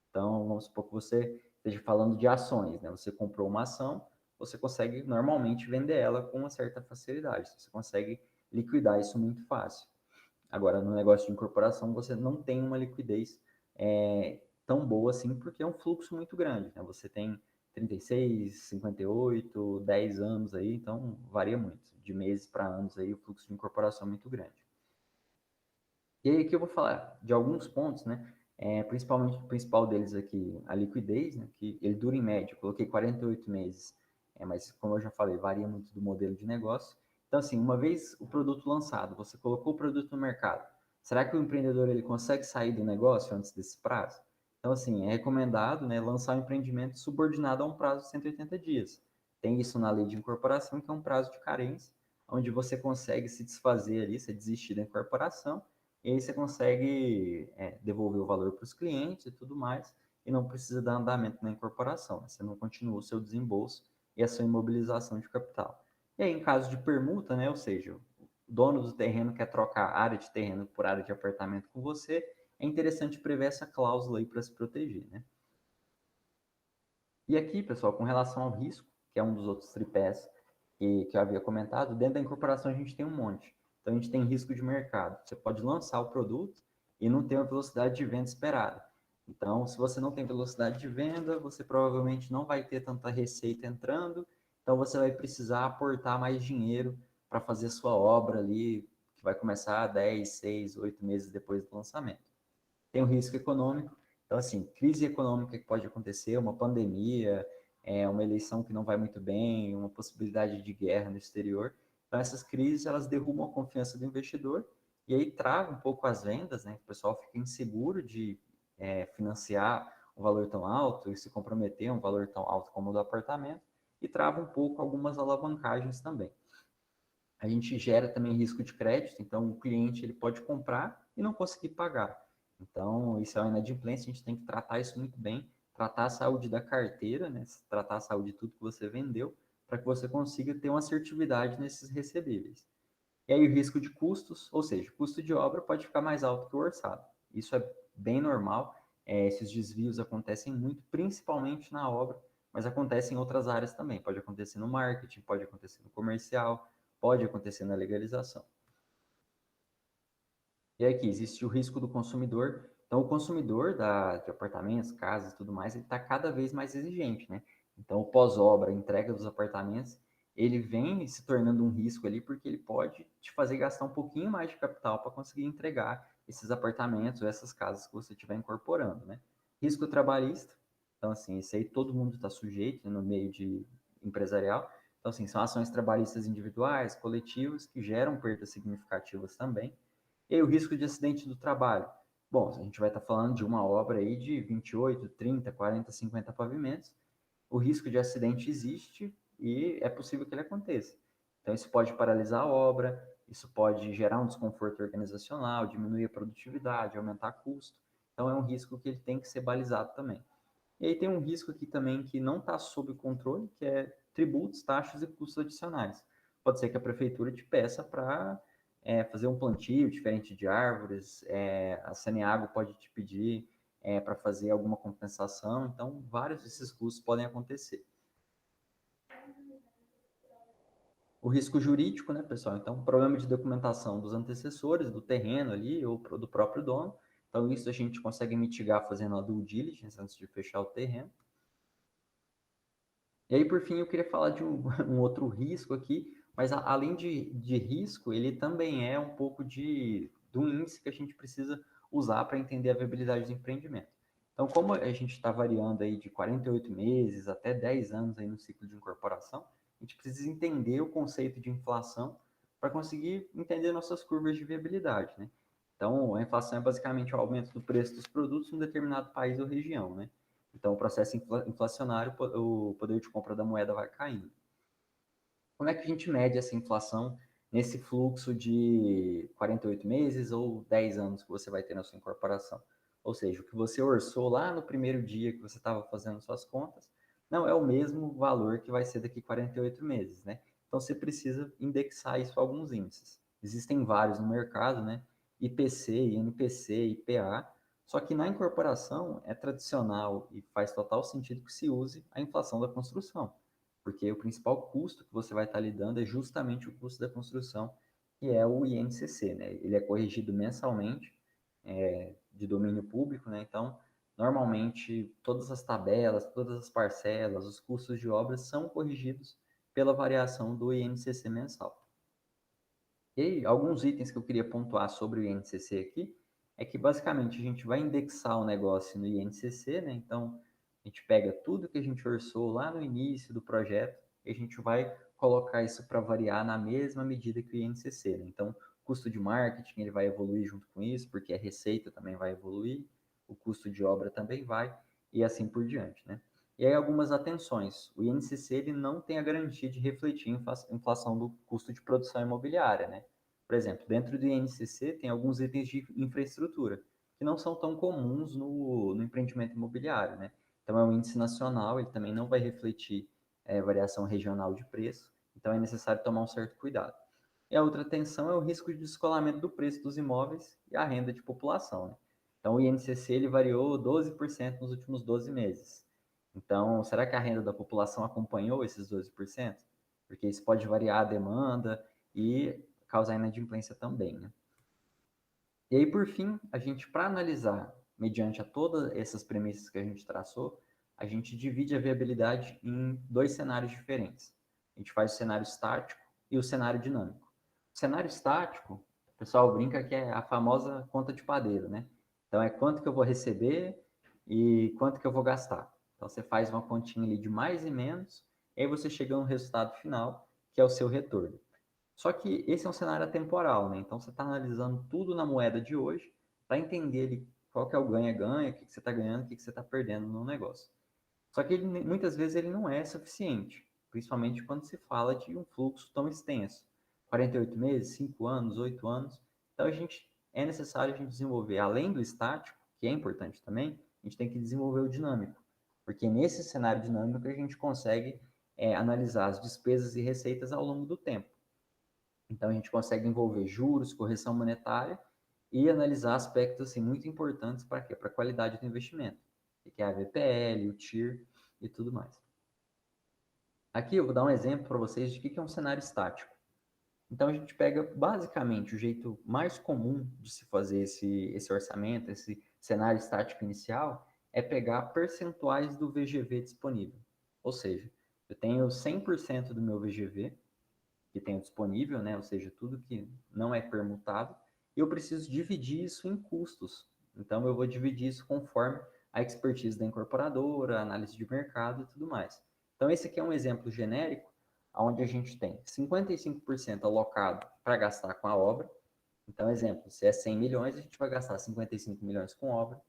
Então, vamos supor que você esteja falando de ações, né? Você comprou uma ação, você consegue normalmente vender ela com uma certa facilidade. Você consegue liquidar isso muito fácil. Agora, no negócio de incorporação, você não tem uma liquidez tão boa assim, porque é um fluxo muito grande, né? Você tem 36, 58, 10 anos aí, então varia muito. De meses para anos aí, o fluxo de incorporação é muito grande. E aí aqui eu vou falar de alguns pontos, né? Principalmente o principal deles aqui, a liquidez, né? Que ele dura em média, eu coloquei 48 meses, mas como eu já falei, varia muito do modelo de negócio. Então, assim, uma vez o produto lançado, você colocou o produto no mercado, será que o empreendedor ele consegue sair do negócio antes desse prazo? Então, assim, é recomendado, né, lançar um empreendimento subordinado a um prazo de 180 dias. Tem isso na lei de incorporação, que é um prazo de carência, onde você consegue se desfazer ali, você desistir da incorporação, e aí você consegue devolver o valor para os clientes e tudo mais, e não precisa dar andamento na incorporação, né? Você não continua o seu desembolso e a sua imobilização de capital. E aí, em caso de permuta, né, ou seja, o dono do terreno quer trocar área de terreno por área de apartamento com você, é interessante prever essa cláusula aí para se proteger, né? E aqui, pessoal, com relação ao risco, que é um dos outros tripés que eu havia comentado, dentro da incorporação a gente tem um monte. Então, a gente tem risco de mercado. Você pode lançar o produto e não ter a velocidade de venda esperada. Então, se você não tem velocidade de venda, você provavelmente não vai ter tanta receita entrando, então você vai precisar aportar mais dinheiro para fazer sua obra ali, que vai começar 10, 6, 8 meses depois do lançamento. Tem o risco econômico, então, assim, crise econômica que pode acontecer, uma pandemia, uma eleição que não vai muito bem, uma possibilidade de guerra no exterior. Então, essas crises, elas derrubam a confiança do investidor e aí travam um pouco as vendas, né? O pessoal fica inseguro de financiar um valor tão alto e se comprometer a um valor tão alto como o do apartamento e trava um pouco algumas alavancagens também. A gente gera também risco de crédito, então o cliente ele pode comprar e não conseguir pagar. Então, isso é uma inadimplência, a gente tem que tratar isso muito bem, tratar a saúde da carteira, né? Tratar a saúde de tudo que você vendeu, para que você consiga ter uma assertividade nesses recebíveis. E aí o risco de custos, ou seja, o custo de obra pode ficar mais alto que o orçado. Isso é bem normal, esses desvios acontecem muito, principalmente na obra, mas acontece em outras áreas também. Pode acontecer no marketing, pode acontecer no comercial, pode acontecer na legalização. E aqui existe o risco do consumidor. Então, o consumidor de apartamentos, casas e tudo mais, ele está cada vez mais exigente, né? Então, o pós-obra, a entrega dos apartamentos, ele vem se tornando um risco ali, porque ele pode te fazer gastar um pouquinho mais de capital para conseguir entregar esses apartamentos ou essas casas que você estiver incorporando, né? Risco trabalhista. Então, assim, isso aí todo mundo está sujeito, né, no meio de empresarial. Então, assim, são ações trabalhistas individuais, coletivas, que geram perdas significativas também. E aí, o risco de acidente do trabalho. Bom, a gente vai estar falando de uma obra aí de 28, 30, 40, 50 pavimentos. O risco de acidente existe e é possível que ele aconteça. Então, isso pode paralisar a obra, isso pode gerar um desconforto organizacional, diminuir a produtividade, aumentar custo. Então, é um risco que ele tem que ser balizado também. E aí tem um risco aqui também que não está sob controle, que é tributos, taxas e custos adicionais. Pode ser que a prefeitura te peça para fazer um plantio diferente de árvores, a Saneago pode te pedir para fazer alguma compensação, então vários desses custos podem acontecer. O risco jurídico, né, pessoal? Então, problema de documentação dos antecessores, do terreno ali, ou do próprio dono. Então, isso a gente consegue mitigar fazendo a due diligence antes de fechar o terreno. E aí, por fim, eu queria falar de um outro risco aqui, mas além de risco, ele também é um pouco de um índice que a gente precisa usar para entender a viabilidade do empreendimento. Então, como a gente está variando aí de 48 meses até 10 anos aí no ciclo de incorporação, a gente precisa entender o conceito de inflação para conseguir entender nossas curvas de viabilidade, né? Então, a inflação é basicamente o aumento do preço dos produtos em um determinado país ou região, né? Então, o processo inflacionário, o poder de compra da moeda vai caindo. Como é que a gente mede essa inflação nesse fluxo de 48 meses ou 10 anos que você vai ter na sua incorporação? Ou seja, o que você orçou lá no primeiro dia que você estava fazendo suas contas, não é o mesmo valor que vai ser daqui 48 meses, né? Então, você precisa indexar isso a alguns índices. Existem vários no mercado, né? IPC, INPC, IPA, só que na incorporação é tradicional e faz total sentido que se use a inflação da construção, porque o principal custo que você vai estar lidando é justamente o custo da construção, que é o INCC, né? Ele é corrigido mensalmente, de domínio público, né? Então, normalmente, todas as tabelas, todas as parcelas, os custos de obras são corrigidos pela variação do INCC mensal. E aí, alguns itens que eu queria pontuar sobre o INCC aqui, é que basicamente a gente vai indexar o negócio no INCC, né? Então, a gente pega tudo que a gente orçou lá no início do projeto e a gente vai colocar isso para variar na mesma medida que o INCC, né? Então, o custo de marketing ele vai evoluir junto com isso, porque a receita também vai evoluir, o custo de obra também vai, e assim por diante, né? E aí algumas atenções. O INCC ele não tem a garantia de refletir a inflação do custo de produção imobiliária, né? Por exemplo, dentro do INCC tem alguns itens de infraestrutura que não são tão comuns no empreendimento imobiliário, né? Então é um índice nacional, ele também não vai refletir variação regional de preço, então é necessário tomar um certo cuidado. E a outra atenção é o risco de descolamento do preço dos imóveis e a renda de população, né? Então o INCC ele variou 12% nos últimos 12 meses. Então, será que a renda da população acompanhou esses 12%? Porque isso pode variar a demanda e causar inadimplência também, né? E aí, por fim, a gente, para analisar, mediante a todas essas premissas que a gente traçou, a gente divide a viabilidade em dois cenários diferentes. A gente faz o cenário estático e o cenário dinâmico. O cenário estático, o pessoal brinca que é a famosa conta de padeiro, né? Então, é quanto que eu vou receber e quanto que eu vou gastar. Então, você faz uma continha ali de mais e menos, e aí você chega no resultado final, que é o seu retorno. Só que esse é um cenário atemporal, né? Então, você está analisando tudo na moeda de hoje para entender ali qual que é o ganha-ganha, o que você está ganhando, o que você está perdendo no negócio. Só que muitas vezes ele não é suficiente, principalmente quando se fala de um fluxo tão extenso. 48 meses, 5 anos, 8 anos. Então, é necessário a gente desenvolver, além do estático, que é importante também, a gente tem que desenvolver o dinâmico. Porque nesse cenário dinâmico a gente consegue analisar as despesas e receitas ao longo do tempo. Então, a gente consegue envolver juros, correção monetária e analisar aspectos assim, muito importantes para quê? Para a qualidade do investimento, que é a VPL, o TIR e tudo mais. Aqui eu vou dar um exemplo para vocês de que é um cenário estático. Então, a gente pega basicamente o jeito mais comum de se fazer esse orçamento, esse cenário estático inicial, é pegar percentuais do VGV disponível. Ou seja, eu tenho 100% do meu VGV, que tenho disponível, né? Ou seja, tudo que não é permutado, e eu preciso dividir isso em custos. Então, eu vou dividir isso conforme a expertise da incorporadora, a análise de mercado e tudo mais. Então, esse aqui é um exemplo genérico, onde a gente tem 55% alocado para gastar com a obra. Então, exemplo, se é 100 milhões, a gente vai gastar 55 milhões com obra.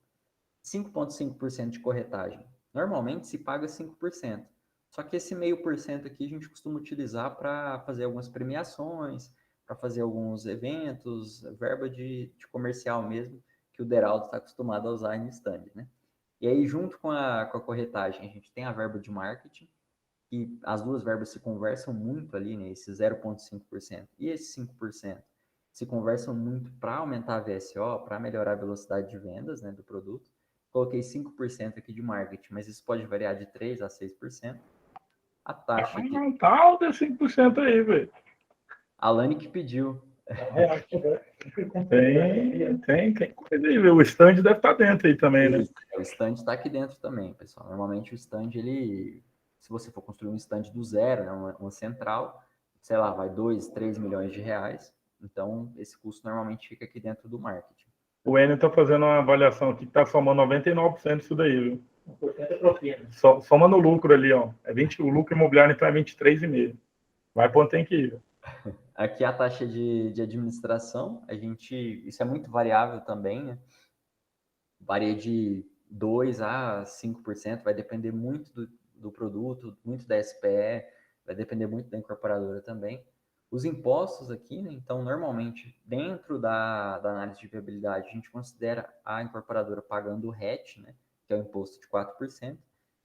5,5% de corretagem. Normalmente se paga 5%. Só que esse 0,5% aqui a gente costuma utilizar para fazer algumas premiações, para fazer alguns eventos, verba de comercial mesmo, que o Deraldo está acostumado a usar no stand, né? E aí, junto com a corretagem, a gente tem a verba de marketing, que as duas verbas se conversam muito ali, né? Esse 0,5% e esse 5% se conversam muito para aumentar a VSO, para melhorar a velocidade de vendas, né, do produto. Coloquei 5% aqui de marketing, mas isso pode variar de 3% a 6%. A taxa aqui. Não tá alto esse 5% aí, velho. A Lani que pediu. Tem coisa aí, o stand deve estar dentro aí também, né? O stand está aqui dentro também, pessoal. Normalmente o stand, se você for construir um stand do zero, né, uma central, sei lá, vai 2, 3 milhões de reais. Então, esse custo normalmente fica aqui dentro do marketing. O Enio está fazendo uma avaliação aqui que está somando 99% disso daí, viu? 1% é profino. Soma no lucro ali, ó. O lucro imobiliário então é 23,5%. Vai para onde tem que ir. Aqui a taxa de administração, isso é muito variável também, né? Varia de 2 a 5%, vai depender muito do produto, muito da SPE, vai depender muito da incorporadora também. Os impostos aqui, né? Então, normalmente, dentro da análise de viabilidade, a gente considera a incorporadora pagando o RET, né? Que é o imposto de 4%.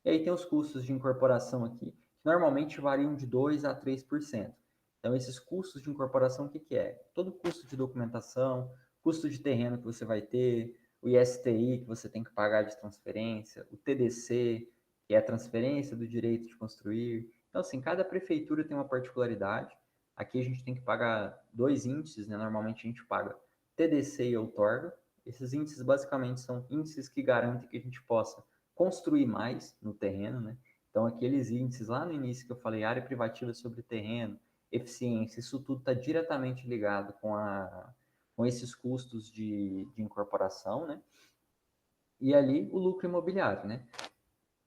E aí tem os custos de incorporação aqui, que normalmente variam de 2 a 3%. Então, esses custos de incorporação, o que é? Todo custo de documentação, custo de terreno que você vai ter, o ISTI que você tem que pagar de transferência, o TDC, que é a transferência do direito de construir. Então, assim, cada prefeitura tem uma particularidade. Aqui a gente tem que pagar 2 índices, né? Normalmente a gente paga TDC e outorga. Esses índices basicamente são índices que garantem que a gente possa construir mais no terreno, né? Então, aqueles índices lá no início que eu falei, área privativa sobre terreno, eficiência, isso tudo está diretamente ligado com esses custos de incorporação, né? E ali o lucro imobiliário, né?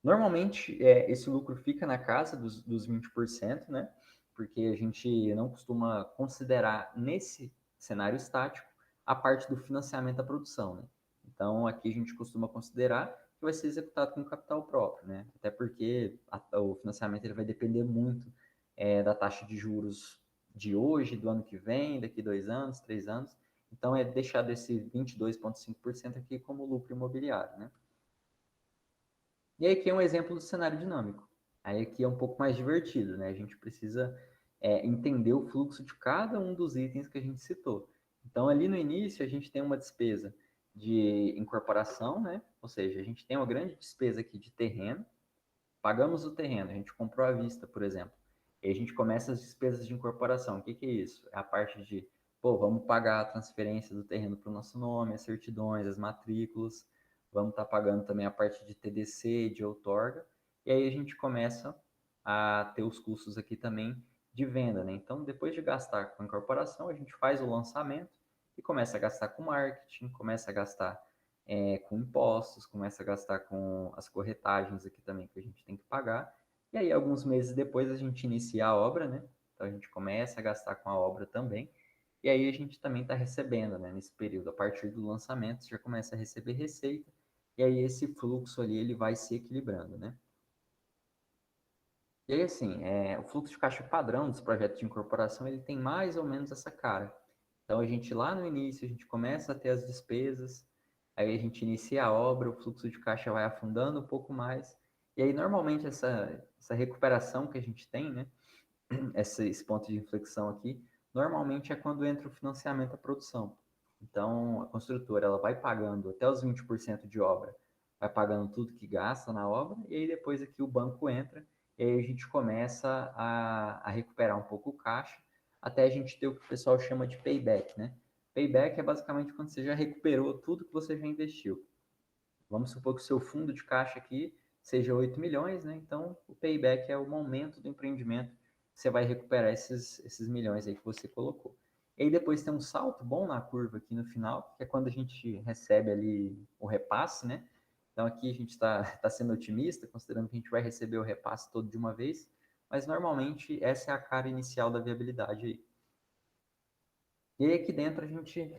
Normalmente, esse lucro fica na casa dos 20%, né? Porque a gente não costuma considerar nesse cenário estático a parte do financiamento da produção, né? Então, aqui a gente costuma considerar que vai ser executado com capital próprio, né? Até porque o financiamento ele vai depender muito da taxa de juros de hoje, do ano que vem, daqui 2 anos, 3 anos. Então, é deixado esse 22,5% aqui como lucro imobiliário, né? E aí aqui é um exemplo do cenário dinâmico. Aí aqui é um pouco mais divertido, né? A gente precisa entender o fluxo de cada um dos itens que a gente citou. Então, ali no início, a gente tem uma despesa de incorporação, né? Ou seja, a gente tem uma grande despesa aqui de terreno. Pagamos o terreno, a gente comprou à vista, por exemplo. E a gente começa as despesas de incorporação. O que é isso? É a parte de, pô, vamos pagar a transferência do terreno para o nosso nome, as certidões, as matrículas. Vamos estar pagando também a parte de TDC, de outorga. E aí a gente começa a ter os custos aqui também de venda, né? Então, depois de gastar com a incorporação, a gente faz o lançamento e começa a gastar com marketing, começa a gastar com impostos, começa a gastar com as corretagens aqui também que a gente tem que pagar. E aí, alguns meses depois, a gente inicia a obra, né? Então, a gente começa a gastar com a obra também. E aí, a gente também está recebendo, né? Nesse período, a partir do lançamento, você já começa a receber receita. E aí, esse fluxo ali, ele vai se equilibrando, né? E aí, assim, o fluxo de caixa padrão dos projetos de incorporação, ele tem mais ou menos essa cara. Então, a gente lá no início, a gente começa a ter as despesas, aí a gente inicia a obra, o fluxo de caixa vai afundando um pouco mais, E aí, normalmente, essa recuperação que a gente tem, né, esse ponto de inflexão aqui, normalmente é quando entra o financiamento à produção. Então, a construtora ela vai pagando até os 20% de obra, vai pagando tudo que gasta na obra, e aí depois aqui o banco entra, e aí a gente começa a recuperar um pouco o caixa, até a gente ter o que o pessoal chama de payback, né? Payback é basicamente quando você já recuperou tudo que você já investiu. Vamos supor que o seu fundo de caixa aqui seja 8 milhões, né? Então, o payback é o momento do empreendimento que você vai recuperar esses milhões aí que você colocou. E aí depois tem um salto bom na curva aqui no final, que é quando a gente recebe ali o repasse, né? Então aqui a gente está sendo otimista, considerando que a gente vai receber o repasse todo de uma vez, mas normalmente essa é a cara inicial da viabilidade aí. E aí aqui dentro a gente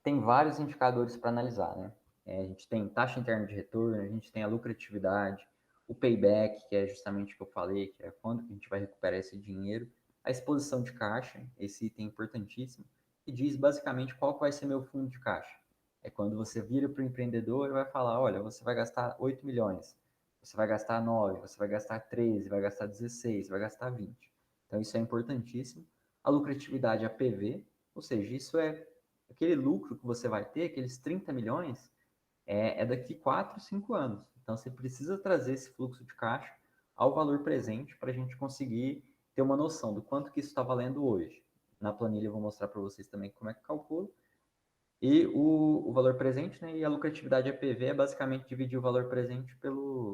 tem vários indicadores para analisar, né? A gente tem taxa interna de retorno, a gente tem a lucratividade, o payback, que é justamente o que eu falei, que é quando que a gente vai recuperar esse dinheiro, a exposição de caixa, esse item importantíssimo, que diz basicamente qual vai ser meu fundo de caixa. É quando você vira para o empreendedor e vai falar, olha, você vai gastar 8 milhões, você vai gastar 9, você vai gastar 13, vai gastar 16, vai gastar 20. Então isso é importantíssimo. A lucratividade, a PV, ou seja, isso é aquele lucro que você vai ter, aqueles 30 milhões, é daqui 4, 5 anos. Então, você precisa trazer esse fluxo de caixa ao valor presente para a gente conseguir ter uma noção do quanto que isso está valendo hoje. Na planilha eu vou mostrar para vocês também como é que calcula. E o valor presente, né? E a lucratividade APV é basicamente dividir o valor presente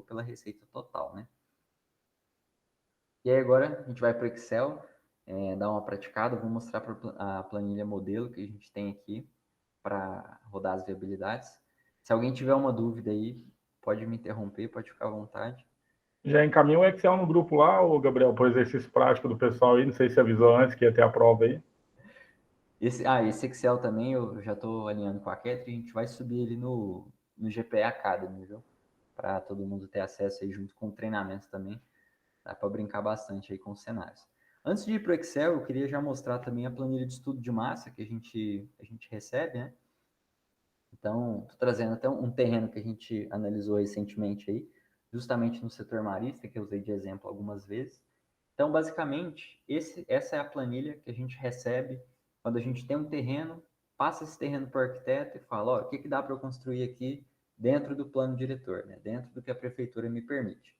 pela receita total, né? E aí agora a gente vai para o Excel, dar uma praticada, eu vou mostrar a planilha modelo que a gente tem aqui para rodar as viabilidades. Se alguém tiver uma dúvida aí, pode me interromper, pode ficar à vontade. Já encaminhou o Excel no grupo lá, ô Gabriel, por exercício prático do pessoal aí, não sei se avisou antes que ia ter a prova aí. Esse Excel também eu já estou alinhando com a Catherine, a gente vai subir ele no GPE Academy, viu? Para todo mundo ter acesso aí junto com o treinamento também. Dá para brincar bastante aí com os cenários. Antes de ir para o Excel, eu queria já mostrar também a planilha de estudo de massa que a gente recebe, né? Então, estou trazendo até um terreno que a gente analisou recentemente aí, justamente no setor marista, que eu usei de exemplo algumas vezes. Então, basicamente, essa é a planilha que a gente recebe quando a gente tem um terreno, passa esse terreno para o arquiteto e fala, ó, o que dá para eu construir aqui dentro do plano diretor, né? Dentro do que a prefeitura me permite.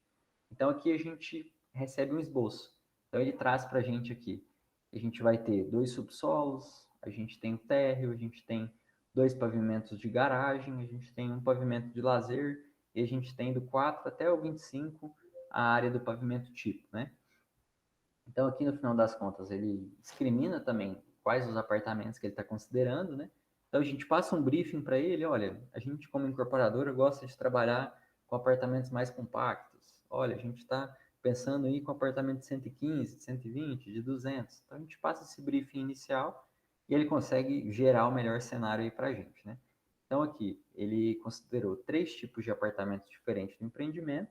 Então, aqui a gente recebe um esboço. Então, ele traz para a gente aqui. A gente vai ter 2 subsolos, a gente tem o térreo, a gente tem 2 pavimentos de garagem, a gente tem um pavimento de lazer, e a gente tem do 4 até o 25 a área do pavimento tipo, né? Então, aqui no final das contas, ele discrimina também quais os apartamentos que ele está considerando, né? Então, a gente passa um briefing para ele, olha, a gente como incorporadora gosta de trabalhar com apartamentos mais compactos. Olha, a gente está pensando em ir com apartamento de 115, de 120, de 200. Então, a gente passa esse briefing inicial e ele consegue gerar o melhor cenário aí para a gente, né? Então, aqui, ele considerou 3 tipos de apartamentos diferentes do empreendimento.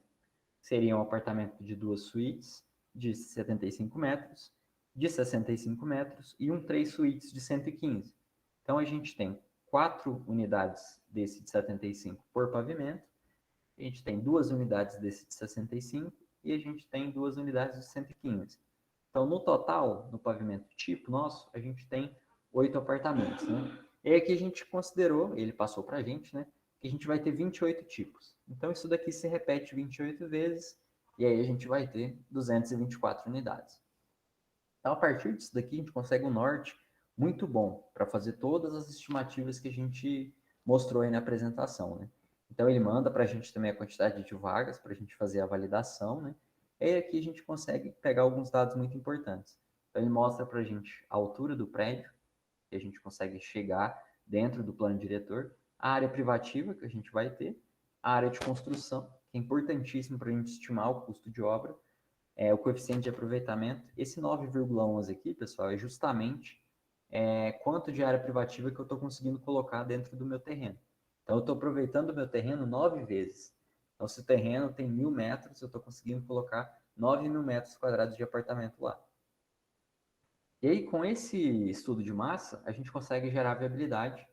Seria um apartamento de 2 suítes, de 75 metros, de 65 metros e 3 suítes de 115. Então, a gente tem 4 unidades desse de 75 por pavimento, a gente tem 2 unidades desse de 65 e a gente tem 2 unidades de 115. Então, no total, no pavimento tipo nosso, a gente tem 8 apartamentos, né? E aqui a gente considerou, ele passou para a gente, né? Que a gente vai ter 28 tipos. Então, isso daqui se repete 28 vezes, e aí a gente vai ter 224 unidades. Então, a partir disso daqui, a gente consegue um norte muito bom para fazer todas as estimativas que a gente mostrou aí na apresentação, né? Então, ele manda para a gente também a quantidade de vagas para a gente fazer a validação, né? E aqui a gente consegue pegar alguns dados muito importantes. Então, ele mostra para a gente a altura do prédio, que a gente consegue chegar dentro do plano diretor, a área privativa que a gente vai ter, a área de construção, que é importantíssimo para a gente estimar o custo de obra, o coeficiente de aproveitamento. Esse 9,11 aqui, pessoal, é justamente quanto de área privativa que eu estou conseguindo colocar dentro do meu terreno. Então, eu estou aproveitando o meu terreno 9 vezes. Então, se o terreno tem 1.000 metros, eu estou conseguindo colocar 9.000 metros quadrados de apartamento lá. E aí, com esse estudo de massa, a gente consegue gerar viabilidade.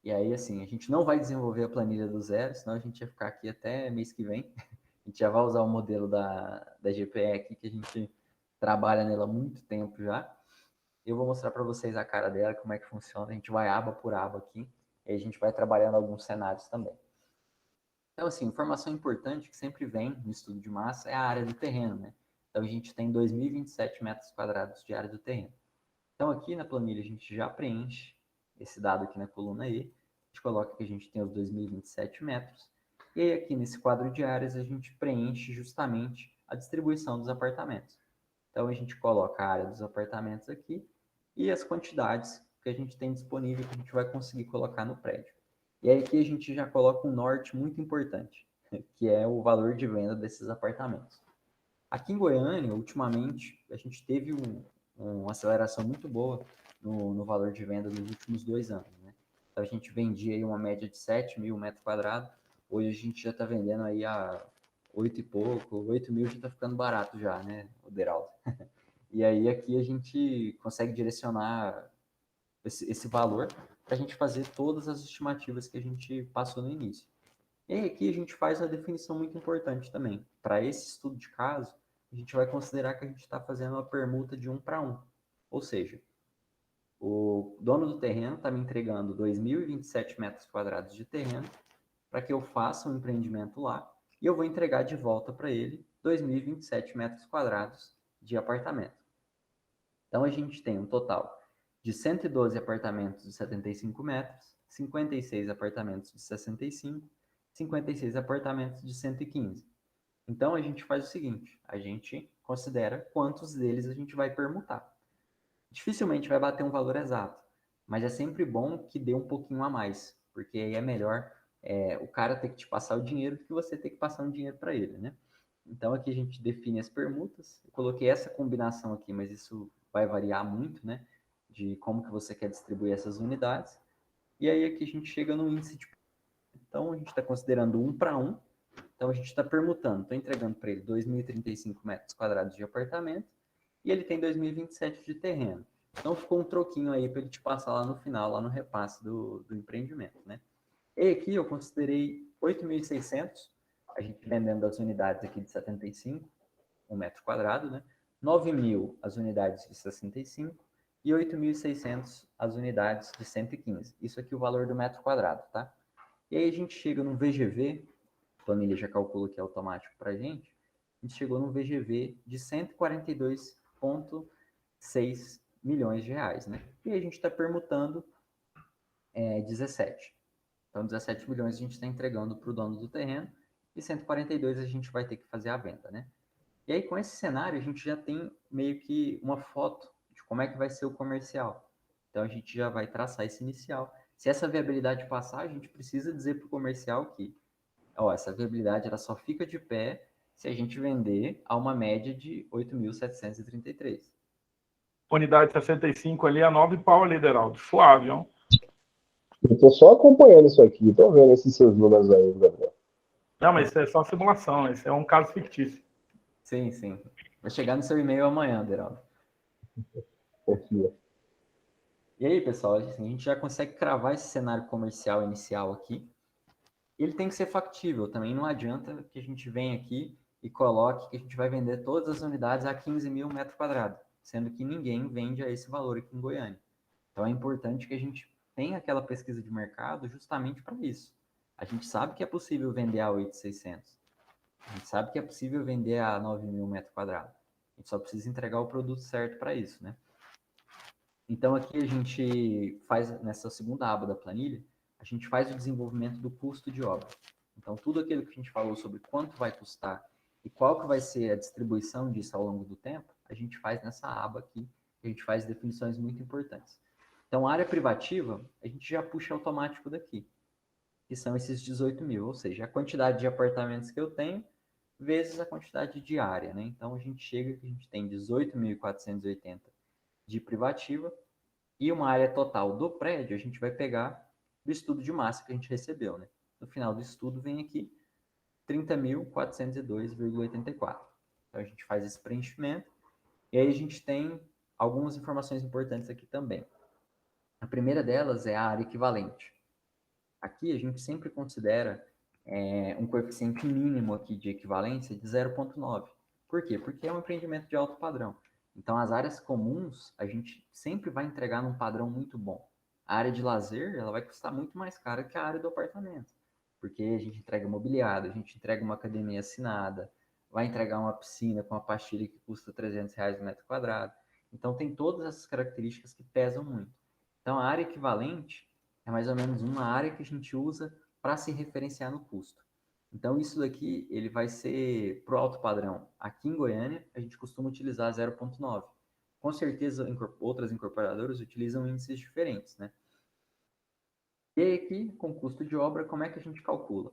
E aí, assim, a gente não vai desenvolver a planilha do zero, senão a gente ia ficar aqui até mês que vem. A gente já vai usar o modelo da GPE aqui, que a gente trabalha nela há muito tempo já. Eu vou mostrar para vocês a cara dela, como é que funciona. A gente vai aba por aba aqui, e a gente vai trabalhando alguns cenários também. Então, assim, informação importante que sempre vem no estudo de massa é a área do terreno, né? Então, a gente tem 2.027 metros quadrados de área do terreno. Então, aqui na planilha, a gente já preenche esse dado aqui na coluna E. A gente coloca que a gente tem os 2.027 metros. E aí, aqui nesse quadro de áreas, a gente preenche justamente a distribuição dos apartamentos. Então, a gente coloca a área dos apartamentos aqui e as quantidades que a gente tem disponível que a gente vai conseguir colocar no prédio. E aí, aqui a gente já coloca um norte muito importante, que é o valor de venda desses apartamentos. Aqui em Goiânia, ultimamente, a gente teve uma aceleração muito boa no valor de venda nos últimos 2 anos, né? Então, a gente vendia aí uma média de 7 mil metros quadrados, hoje a gente já está vendendo aí a 8 e pouco, 8 mil já está ficando barato já, né, o Deraldo? E aí aqui a gente consegue direcionar esse valor para a gente fazer todas as estimativas que a gente passou no início. E aí aqui a gente faz uma definição muito importante também. Para esse estudo de caso, a gente vai considerar que a gente está fazendo uma permuta de 1 para 1. Ou seja, o dono do terreno está me entregando 2.027 metros quadrados de terreno para que eu faça um empreendimento lá e eu vou entregar de volta para ele 2.027 metros quadrados de apartamento. Então, a gente tem um total de 112 apartamentos de 75 metros, 56 apartamentos de 65, 56 apartamentos de 115. Então, a gente faz o seguinte, a gente considera quantos deles a gente vai permutar. Dificilmente vai bater um valor exato, mas é sempre bom que dê um pouquinho a mais, porque aí é melhor o cara ter que te passar o dinheiro do que você ter que passar um dinheiro para ele, né? Então, aqui a gente define as permutas. Eu coloquei essa combinação aqui, mas isso vai variar muito, né? De como que você quer distribuir essas unidades. E aí aqui a gente chega no índice de... Então, a gente está considerando 1 para 1. Então, a gente está permutando. Estou entregando para ele 2.035 metros quadrados de apartamento e ele tem 2.027 de terreno. Então, ficou um troquinho aí para ele te passar lá no final, lá no repasse do empreendimento, né? E aqui eu considerei 8.600, a gente vendendo as unidades aqui de 75, 1 metro quadrado, né? 9.000 as unidades de 65 e 8.600 as unidades de 115. Isso aqui é o valor do metro quadrado, tá? E aí a gente chega no VGV, a planilha já calcula aqui automático para a gente chegou no VGV de 142,6 milhões de reais, né? E a gente está permutando 17. Então, 17 milhões a gente está entregando para o dono do terreno e 142 a gente vai ter que fazer a venda, né? E aí, com esse cenário, a gente já tem meio que uma foto de como é que vai ser o comercial. Então, a gente já vai traçar esse inicial. Se essa viabilidade passar, a gente precisa dizer para o comercial que essa viabilidade ela só fica de pé se a gente vender a uma média de 8.733. Unidade 65 ali, a 9 pau ali, Deraldo. Suave, ó. Eu tô só acompanhando isso aqui, tô vendo esses seus números aí, Gabriel. Não, mas isso é só simulação, esse é um caso fictício. Sim, sim. Vai chegar no seu e-mail amanhã, Deraldo. Confia. E aí, pessoal, assim, a gente já consegue cravar esse cenário comercial inicial aqui. Ele tem que ser factível, também não adianta que a gente venha aqui e coloque que a gente vai vender todas as unidades a 15 mil metros quadrados, sendo que ninguém vende a esse valor aqui em Goiânia. Então é importante que a gente tenha aquela pesquisa de mercado justamente para isso. A gente sabe que é possível vender a 8.600. A gente sabe que é possível vender a 9 mil metros quadrados. A gente só precisa entregar o produto certo para isso, né? Então aqui a gente faz, nessa segunda aba da planilha, a gente faz o desenvolvimento do custo de obra. Então tudo aquilo que a gente falou sobre quanto vai custar e qual que vai ser a distribuição disso ao longo do tempo, a gente faz nessa aba aqui, a gente faz definições muito importantes. Então a área privativa, a gente já puxa automático daqui, que são esses 18 mil, ou seja, a quantidade de apartamentos que eu tenho vezes a quantidade de área, né? Então a gente chega que a gente tem 18.480 de privativa e uma área total do prédio a gente vai pegar do estudo de massa que a gente recebeu, né? No final do estudo vem aqui 30.402,84. Então a gente faz esse preenchimento e aí a gente tem algumas informações importantes aqui também. A primeira delas é a área equivalente. Aqui a gente sempre considera um coeficiente mínimo aqui de equivalência de 0,9. Por quê? Porque é um empreendimento de alto padrão. Então, as áreas comuns, a gente sempre vai entregar num padrão muito bom. A área de lazer, ela vai custar muito mais cara que a área do apartamento, porque a gente entrega mobiliário, a gente entrega uma academia assinada, vai entregar uma piscina com uma pastilha que custa R$ 300 o metro quadrado. Então, tem todas essas características que pesam muito. Então, a área equivalente é mais ou menos uma área que a gente usa para se referenciar no custo. Então, isso daqui, ele vai ser para o alto padrão. Aqui em Goiânia, a gente costuma utilizar 0,9. Com certeza, outras incorporadoras utilizam índices diferentes, né? E aqui, com custo de obra, como é que a gente calcula?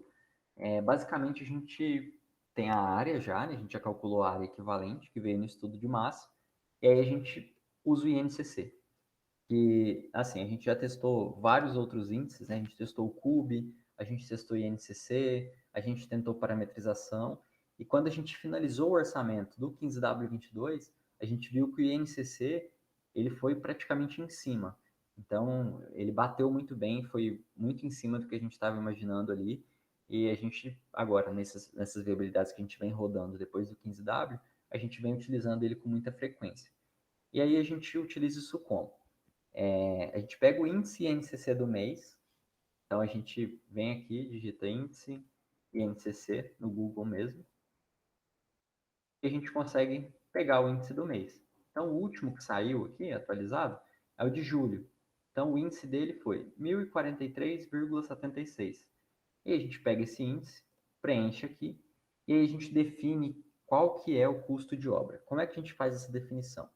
Basicamente, a gente tem a área já, né? A gente já calculou a área equivalente, que veio no estudo de massa, e aí a gente usa o INCC. Que, assim, a gente já testou vários outros índices, né? A gente testou o CUB, a gente testou o INCC, a gente tentou parametrização, e quando a gente finalizou o orçamento do 15W22, a gente viu que o INCC, ele foi praticamente em cima. Então, ele bateu muito bem, foi muito em cima do que a gente estava imaginando ali, e a gente, agora, nessas viabilidades que a gente vem rodando depois do 15W, a gente vem utilizando ele com muita frequência. E aí a gente utiliza isso como? A gente pega o índice INCC do mês, então a gente vem aqui, digita índice INCC no Google mesmo, e a gente consegue pegar o índice do mês. Então o último que saiu aqui, atualizado, é o de julho. Então o índice dele foi 1043,76. E a gente pega esse índice, preenche aqui, e aí a gente define qual que é o custo de obra. Como é que a gente faz essa definição?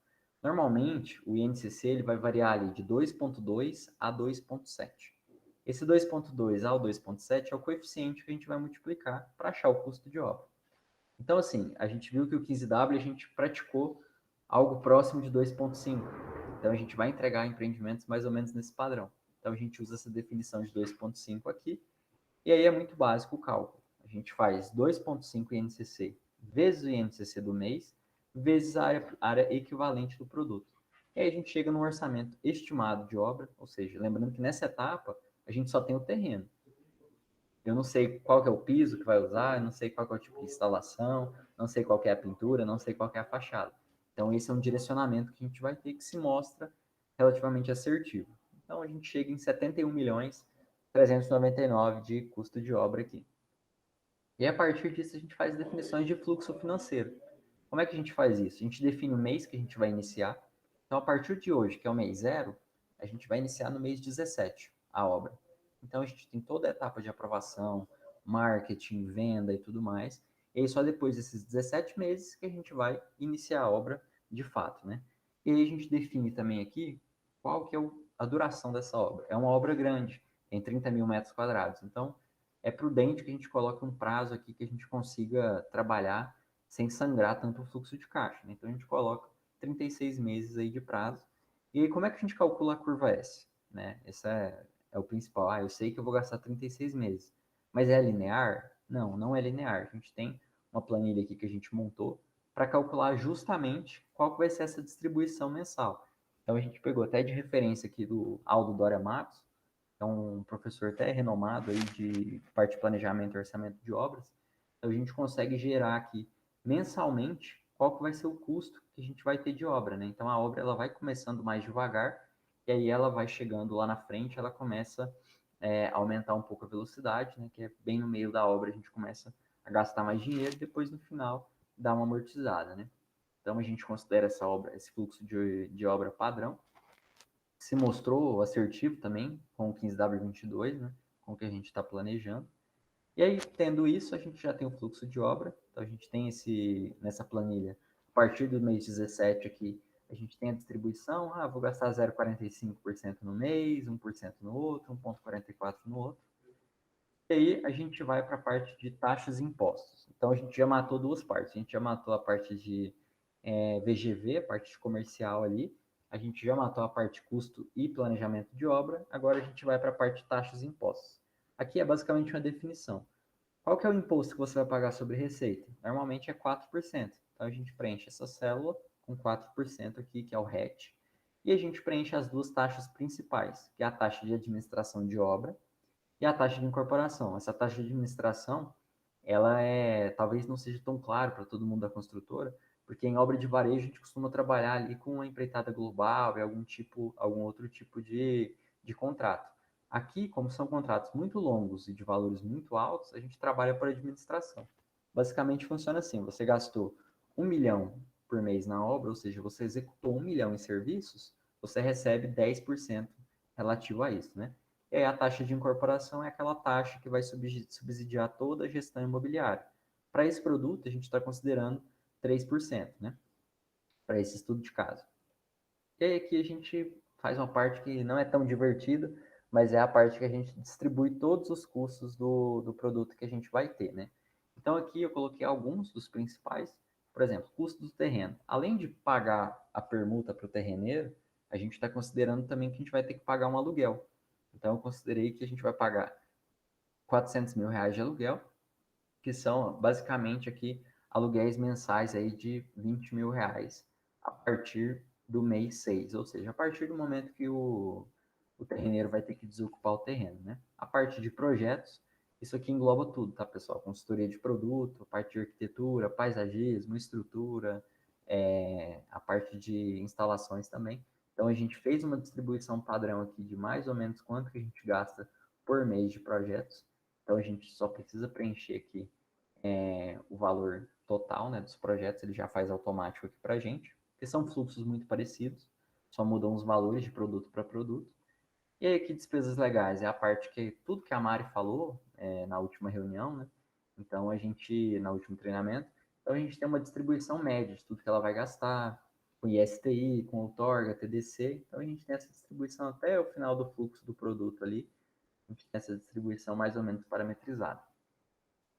Normalmente, o INCC ele vai variar ali de 2,2 a 2,7. Esse 2,2 ao 2,7 é o coeficiente que a gente vai multiplicar para achar o custo de obra. Então, assim, a gente viu que o 15W a gente praticou algo próximo de 2,5. Então, a gente vai entregar empreendimentos mais ou menos nesse padrão. Então, a gente usa essa definição de 2,5 aqui, e aí é muito básico o cálculo. A gente faz 2,5 INCC vezes o INCC do mês, vezes a área equivalente do produto. E aí a gente chega no orçamento estimado de obra, ou seja, lembrando que nessa etapa a gente só tem o terreno. Eu não sei qual que é o piso que vai usar, eu não sei qual que é o tipo de instalação, não sei qual que é a pintura, não sei qual que é a fachada. Então esse é um direcionamento que a gente vai ter que se mostra relativamente assertivo. Então a gente chega em 71 milhões 399 de custo de obra aqui. E a partir disso a gente faz definições de fluxo financeiro. Como é que a gente faz isso? A gente define o mês que a gente vai iniciar. Então, a partir de hoje, que é o mês 0, a gente vai iniciar no mês 17 a obra. Então, a gente tem toda a etapa de aprovação, marketing, venda e tudo mais. E aí, só depois desses 17 meses que a gente vai iniciar a obra de fato, né? E aí a gente define também aqui qual que é a duração dessa obra. É uma obra grande, tem 30 mil metros quadrados. Então, é prudente que a gente coloque um prazo aqui que a gente consiga trabalhar sem sangrar tanto o fluxo de caixa, né? Então a gente coloca 36 meses aí de prazo. E aí como é que a gente calcula a curva S? Né? Esse é o principal. Eu sei que eu vou gastar 36 meses, mas é linear? Não, não é linear. A gente tem uma planilha aqui que a gente montou para calcular justamente qual que vai ser essa distribuição mensal. Então a gente pegou até de referência aqui do Aldo Doria Matos, é um professor até renomado aí de parte de planejamento e orçamento de obras. Então a gente consegue gerar aqui mensalmente qual que vai ser o custo que a gente vai ter de obra, né? Então a obra ela vai começando mais devagar e aí ela vai chegando lá na frente, ela começa a aumentar um pouco a velocidade, né? Que é bem no meio da obra a gente começa a gastar mais dinheiro e depois no final dá uma amortizada, né? Então a gente considera essa obra, esse fluxo de obra padrão. Se mostrou assertivo também com o 15W22, né? Com o que a gente está planejando. E aí, tendo isso, a gente já tem o fluxo de obra. Então, a gente tem nessa planilha, a partir do mês 17 aqui, a gente tem a distribuição. Vou gastar 0,45% no mês, 1% no outro, 1,44% no outro. E aí, a gente vai para a parte de taxas e impostos. Então, a gente já matou duas partes. A gente já matou a parte de VGV, a parte de comercial ali. A gente já matou a parte custo e planejamento de obra. Agora, a gente vai para a parte de taxas e impostos. Aqui é basicamente uma definição. Qual que é o imposto que você vai pagar sobre receita? Normalmente é 4%. Então a gente preenche essa célula com 4% aqui, que é o RET, e a gente preenche as duas taxas principais, que é a taxa de administração de obra E a taxa de incorporação. Essa taxa de administração, ela talvez não seja tão claro para todo mundo da construtora, porque em obra de varejo a gente costuma trabalhar ali com uma empreitada global e algum outro tipo de contrato. Aqui, como são contratos muito longos e de valores muito altos, a gente trabalha por administração. Basicamente funciona assim: você gastou 1 milhão por mês na obra, ou seja, você executou 1 milhão em serviços, você recebe 10% relativo a isso, né? E aí a taxa de incorporação é aquela taxa que vai subsidiar toda a gestão imobiliária. Para esse produto, a gente está considerando 3%, né? Para esse estudo de caso. E aí aqui a gente faz uma parte que não é tão divertida, mas é a parte que a gente distribui todos os custos do produto que a gente vai ter, né? Então aqui eu coloquei alguns dos principais. Por exemplo, custo do terreno. Além de pagar a permuta para o terreneiro, a gente está considerando também que a gente vai ter que pagar um aluguel. Então eu considerei que a gente vai pagar 400 mil reais de aluguel, que são basicamente aqui aluguéis mensais aí de 20 mil reais a partir do mês 6, ou seja, a partir do momento que o terreneiro vai ter que desocupar o terreno, né? A parte de projetos, isso aqui engloba tudo, tá, pessoal? Consultoria de produto, a parte de arquitetura, paisagismo, estrutura, a parte de instalações também. Então, a gente fez uma distribuição padrão aqui de mais ou menos quanto que a gente gasta por mês de projetos. Então, a gente só precisa preencher aqui o valor total, né, dos projetos, ele já faz automático aqui para a gente, porque são fluxos muito parecidos, só mudam os valores de produto para produto. E aí aqui despesas legais é a parte que tudo que a Mari falou na última reunião, né? Então a gente, no último treinamento, então a gente tem uma distribuição média de tudo que ela vai gastar, com ISTI, com outorga, TDC, então a gente tem essa distribuição até o final do fluxo do produto ali, a gente tem essa distribuição mais ou menos parametrizada.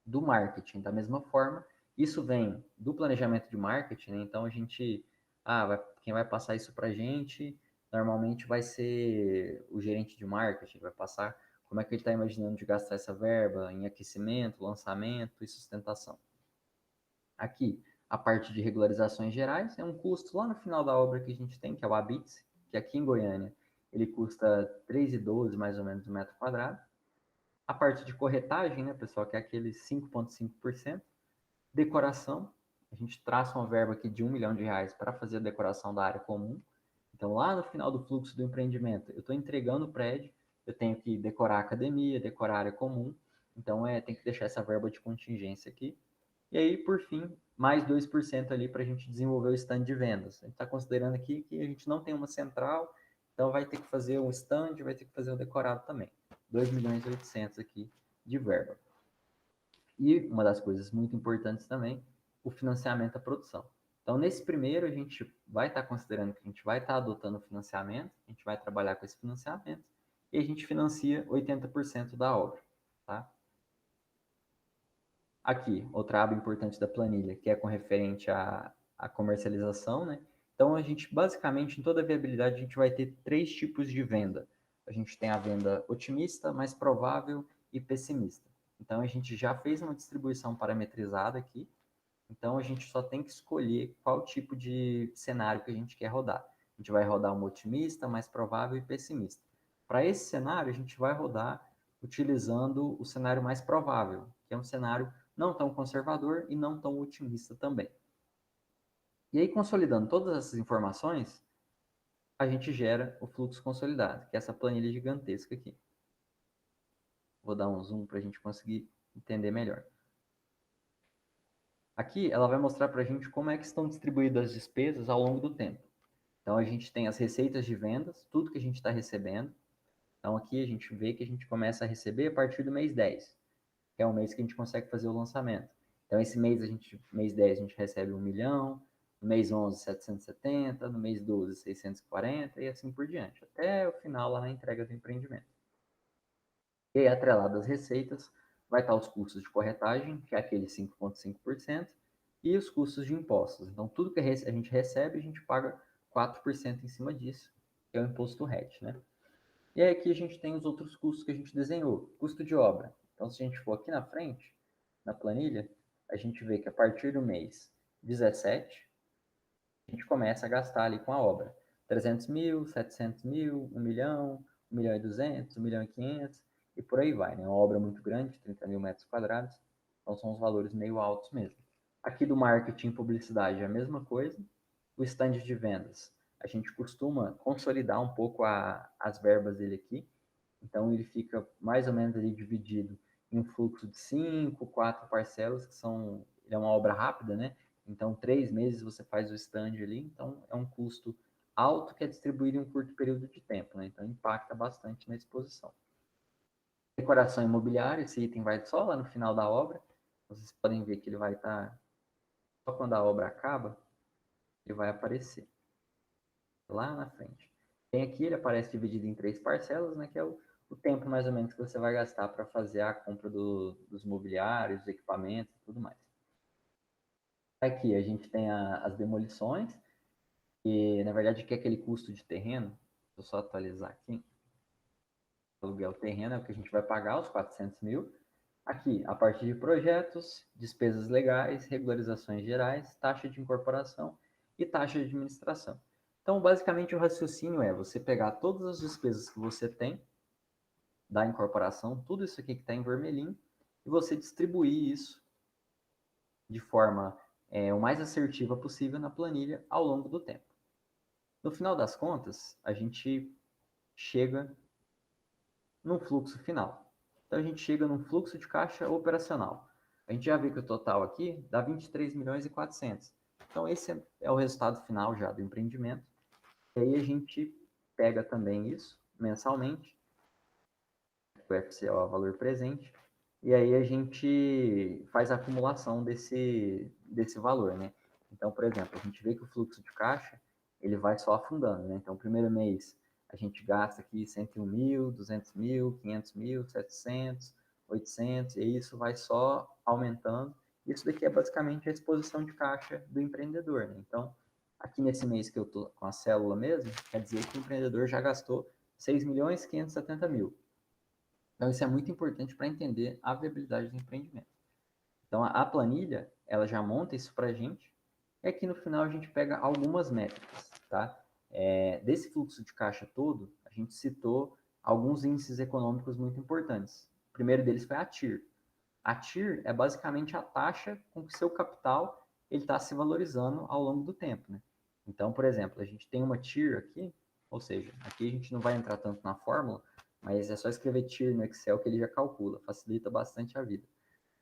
Do marketing, da mesma forma, isso vem do planejamento de marketing, né? Então a gente, quem vai passar isso para a gente, normalmente vai ser o gerente de marketing, vai passar como é que ele está imaginando de gastar essa verba em aquecimento, lançamento e sustentação. Aqui, a parte de regularizações gerais é um custo lá no final da obra que a gente tem, que é o ABITS, que aqui em Goiânia ele custa 3,12 mais ou menos o metro quadrado. A parte de corretagem, né, pessoal, que é aquele 5,5%. Decoração, a gente traça uma verba aqui de R$ 1 milhão para fazer a decoração da área comum. Então, lá no final do fluxo do empreendimento, eu estou entregando o prédio, eu tenho que decorar a academia, decorar a área comum. Então, tem que deixar essa verba de contingência aqui. E aí, por fim, mais 2% ali para a gente desenvolver o stand de vendas. A gente está considerando aqui que a gente não tem uma central, então vai ter que fazer um stand, vai ter que fazer o decorado também. 2.800.000 aqui de verba. E uma das coisas muito importantes também, o financiamento da produção. Então, nesse primeiro, a gente vai estar considerando que a gente vai estar adotando o financiamento, a gente vai trabalhar com esse financiamento, e a gente financia 80% da obra, tá? Aqui, outra aba importante da planilha, que é com referente à comercialização, né? Então, a gente, basicamente, em toda a viabilidade, a gente vai ter 3 tipos de venda. A gente tem a venda otimista, mais provável e pessimista. Então, a gente já fez uma distribuição parametrizada aqui. Então, a gente só tem que escolher qual tipo de cenário que a gente quer rodar. A gente vai rodar um otimista, mais provável e pessimista. Para esse cenário, a gente vai rodar utilizando o cenário mais provável, que é um cenário não tão conservador e não tão otimista também. E aí, consolidando todas essas informações, a gente gera o fluxo consolidado, que é essa planilha gigantesca aqui. Vou dar um zoom para a gente conseguir entender melhor. Aqui, ela vai mostrar para a gente como é que estão distribuídas as despesas ao longo do tempo. Então, a gente tem as receitas de vendas, tudo que a gente está recebendo. Então, aqui a gente vê que a gente começa a receber a partir do mês 10, que é o mês que a gente consegue fazer o lançamento. Então, esse mês, mês 10, a gente recebe 1 milhão, no mês 11, 770, no mês 12, 640 e assim por diante, até o final lá na entrega do empreendimento. E aí, atrelado às receitas, vai estar os custos de corretagem, que é aquele 5,5%, e os custos de impostos. Então, tudo que a gente recebe, a gente paga 4% em cima disso, que é o imposto RET, né? E aí aqui a gente tem os outros custos que a gente desenhou. Custo de obra. Então, se a gente for aqui na frente, na planilha, a gente vê que a partir do mês 17, a gente começa a gastar ali com a obra. 300 mil, 700 mil, 1 milhão, 1 milhão e 200, 1 milhão e 500. e por aí vai, né? Uma obra muito grande, 30 mil metros quadrados, então são os valores meio altos mesmo. Aqui do marketing e publicidade é a mesma coisa. O stand de vendas, a gente costuma consolidar um pouco as verbas dele aqui, então ele fica mais ou menos ali dividido em um fluxo de 5, 4 parcelas, que são, é uma obra rápida, né? Então 3 meses você faz o stand ali, então é um custo alto que é distribuído em um curto período de tempo, né? Então impacta bastante na exposição. Decoração imobiliária, esse item vai só lá no final da obra, vocês podem ver que ele vai estar, só quando a obra acaba, ele vai aparecer lá na frente. Tem aqui, ele aparece dividido em 3 parcelas, né, que é o tempo mais ou menos que você vai gastar para fazer a compra dos mobiliários, dos equipamentos e tudo mais. Aqui a gente tem as demolições, e na verdade aqui é aquele custo de terreno, deixa eu só atualizar aqui. O aluguel terreno é o que a gente vai pagar, os 400 mil. Aqui, a partir de projetos, despesas legais, regularizações gerais, taxa de incorporação e taxa de administração. Então, basicamente, o raciocínio é você pegar todas as despesas que você tem da incorporação, tudo isso aqui que está em vermelhinho, e você distribuir isso de forma o mais assertiva possível na planilha ao longo do tempo. No final das contas, a gente chega num fluxo final. Então, a gente chega num fluxo de caixa operacional. A gente já vê que o total aqui dá 23 milhões e 400. Então, esse é o resultado final já do empreendimento. E aí a gente pega também isso mensalmente, o FCO é o valor presente, e aí a gente faz a acumulação desse valor, né? Então, por exemplo, a gente vê que o fluxo de caixa, ele vai só afundando, né? Então, primeiro mês, a gente gasta aqui 101 mil, 200 mil, 500 mil, 700, 800, e isso vai só aumentando. Isso daqui é basicamente a exposição de caixa do empreendedor, né? Então, aqui nesse mês que eu estou com a célula mesmo, quer dizer que o empreendedor já gastou 6 milhões 570 mil. Então, isso é muito importante para entender a viabilidade do empreendimento. Então, a planilha, ela já monta isso para a gente, e aqui no final a gente pega algumas métricas, tá? Desse fluxo de caixa todo, a gente citou alguns índices econômicos muito importantes. O primeiro deles foi a TIR. A TIR é basicamente a taxa com que seu capital está se valorizando ao longo do tempo, né? Então, por exemplo, a gente tem uma TIR aqui, ou seja, aqui a gente não vai entrar tanto na fórmula, mas é só escrever TIR no Excel que ele já calcula, facilita bastante a vida.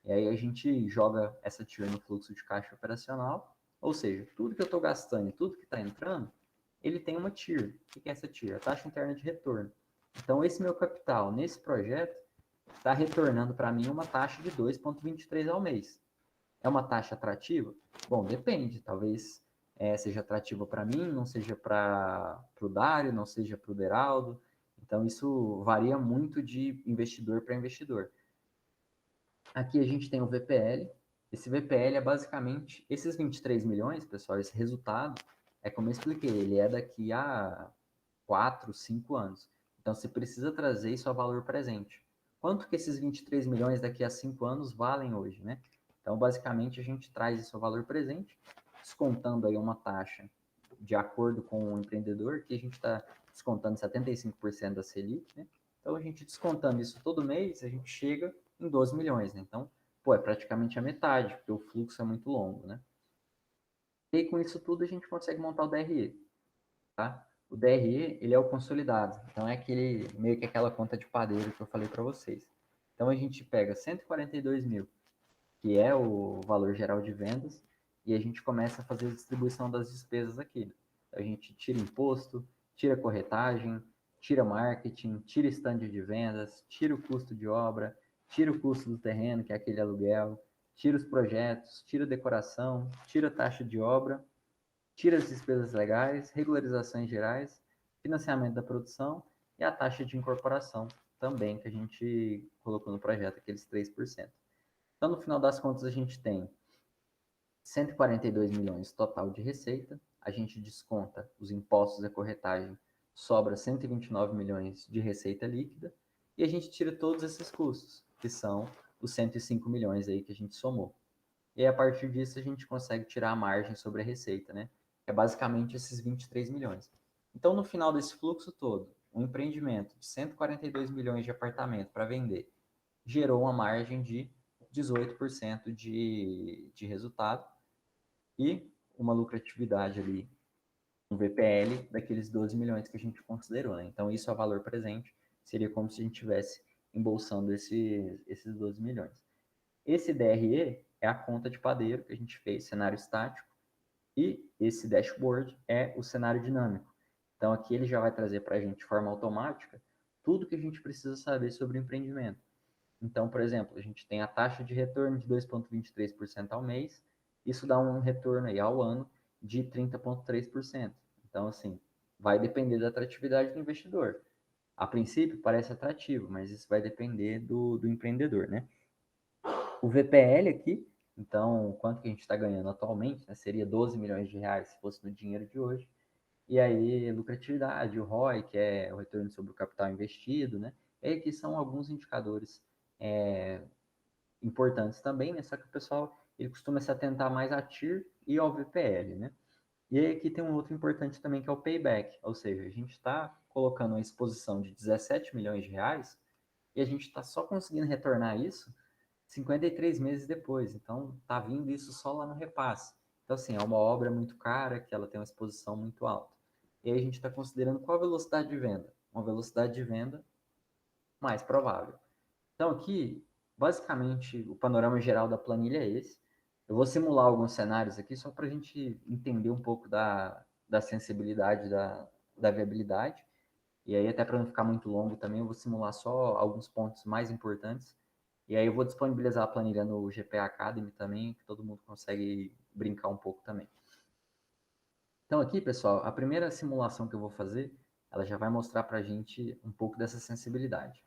E aí a gente joga essa TIR no fluxo de caixa operacional, ou seja, tudo que eu estou gastando e tudo que está entrando, ele tem uma TIR. O que é essa TIR? A taxa interna de retorno. Então, esse meu capital nesse projeto está retornando para mim uma taxa de 2,23 ao mês. É uma taxa atrativa? Bom, depende. Talvez seja atrativa para mim, não seja para o Dário, não seja para o Deraldo. Então, isso varia muito de investidor para investidor. Aqui a gente tem o VPL. Esse VPL é basicamente esses 23 milhões, pessoal, esse resultado, é como eu expliquei, ele é daqui a 4, 5 anos. Então, você precisa trazer isso a valor presente. Quanto que esses 23 milhões daqui a 5 anos valem hoje, né? Então, basicamente, a gente traz isso ao valor presente, descontando aí uma taxa de acordo com o empreendedor, que a gente está descontando 75% da Selic, né? Então, a gente descontando isso todo mês, a gente chega em 12 milhões, né? Então, pô, é praticamente a metade, porque o fluxo é muito longo, né? E com isso tudo, a gente consegue montar o DRE, tá? O DRE, ele é o consolidado. Então, é aquele, meio que aquela conta de padeiro que eu falei para vocês. Então, a gente pega 142 mil, que é o valor geral de vendas, e a gente começa a fazer a distribuição das despesas aqui. A gente tira imposto, tira corretagem, tira marketing, tira stand de vendas, tira o custo de obra, tira o custo do terreno, que é aquele aluguel, tira os projetos, tira a decoração, tira a taxa de obra, tira as despesas legais, regularizações gerais, financiamento da produção e a taxa de incorporação também, que a gente colocou no projeto, aqueles 3%. Então, no final das contas, a gente tem 142 milhões total de receita, a gente desconta os impostos e a corretagem, sobra 129 milhões de receita líquida, e a gente tira todos esses custos, que são os 105 milhões aí que a gente somou. E aí, a partir disso, a gente consegue tirar a margem sobre a receita, né? Que é basicamente esses 23 milhões. Então, no final desse fluxo todo, um empreendimento de 142 milhões de apartamento para vender gerou uma margem de 18% de resultado e uma lucratividade ali, um VPL daqueles 12 milhões que a gente considerou, né? Então, isso é valor presente, seria como se a gente estivesse embolsando esses 12 milhões. Esse DRE é a conta de padeiro que a gente fez, cenário estático, e esse dashboard é o cenário dinâmico. Então, aqui ele já vai trazer para a gente de forma automática tudo que a gente precisa saber sobre o empreendimento. Então, por exemplo, a gente tem a taxa de retorno de 2,23% ao mês, isso dá um retorno aí ao ano de 30,3%. Então, assim, vai depender da atratividade do investidor. A princípio, parece atrativo, mas isso vai depender do empreendedor, né? O VPL aqui, então, quanto que a gente está ganhando atualmente, né, seria 12 milhões de reais se fosse no dinheiro de hoje. E aí, lucratividade, o ROI, que é o retorno sobre o capital investido, né? E aí, aqui são alguns indicadores importantes também, né? Só que o pessoal ele costuma se atentar mais a TIR e ao VPL, né? E aí aqui tem um outro importante também que é o payback, ou seja, a gente está colocando uma exposição de 17 milhões de reais e a gente está só conseguindo retornar isso 53 meses depois. Então, tá vindo isso só lá no repasse. Então, assim, é uma obra muito cara, que ela tem uma exposição muito alta. E aí a gente está considerando qual a velocidade de venda? Uma velocidade de venda mais provável. Então, aqui, basicamente, o panorama geral da planilha é esse. Eu vou simular alguns cenários aqui só para a gente entender um pouco da sensibilidade da viabilidade. E aí, até para não ficar muito longo também, eu vou simular só alguns pontos mais importantes. E aí eu vou disponibilizar a planilha no GPA Academy também, que todo mundo consegue brincar um pouco também. Então aqui, pessoal, a primeira simulação que eu vou fazer, ela já vai mostrar para a gente um pouco dessa sensibilidade.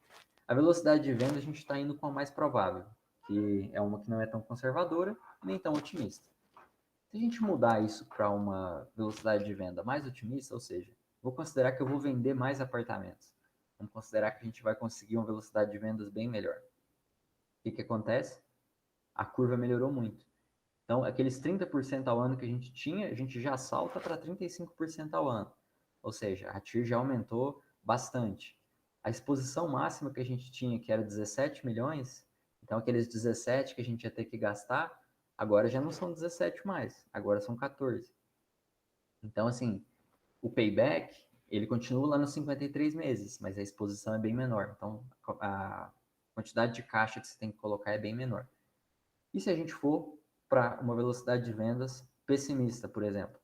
A velocidade de venda a gente está indo com a mais provável, que é uma que não é tão conservadora, nem tão otimista. Se a gente mudar isso para uma velocidade de venda mais otimista, ou seja, vou considerar que eu vou vender mais apartamentos. Vamos considerar que a gente vai conseguir uma velocidade de vendas bem melhor. O que acontece? A curva melhorou muito. Então, aqueles 30% ao ano que a gente tinha, a gente já salta para 35% ao ano. Ou seja, a TIR já aumentou bastante. A exposição máxima que a gente tinha, que era 17 milhões, então aqueles 17 que a gente ia ter que gastar, agora já não são 17 mais, agora são 14. Então, assim, o payback, ele continua lá nos 53 meses, mas a exposição é bem menor. Então, a quantidade de caixa que você tem que colocar é bem menor. E se a gente for para uma velocidade de vendas pessimista, por exemplo?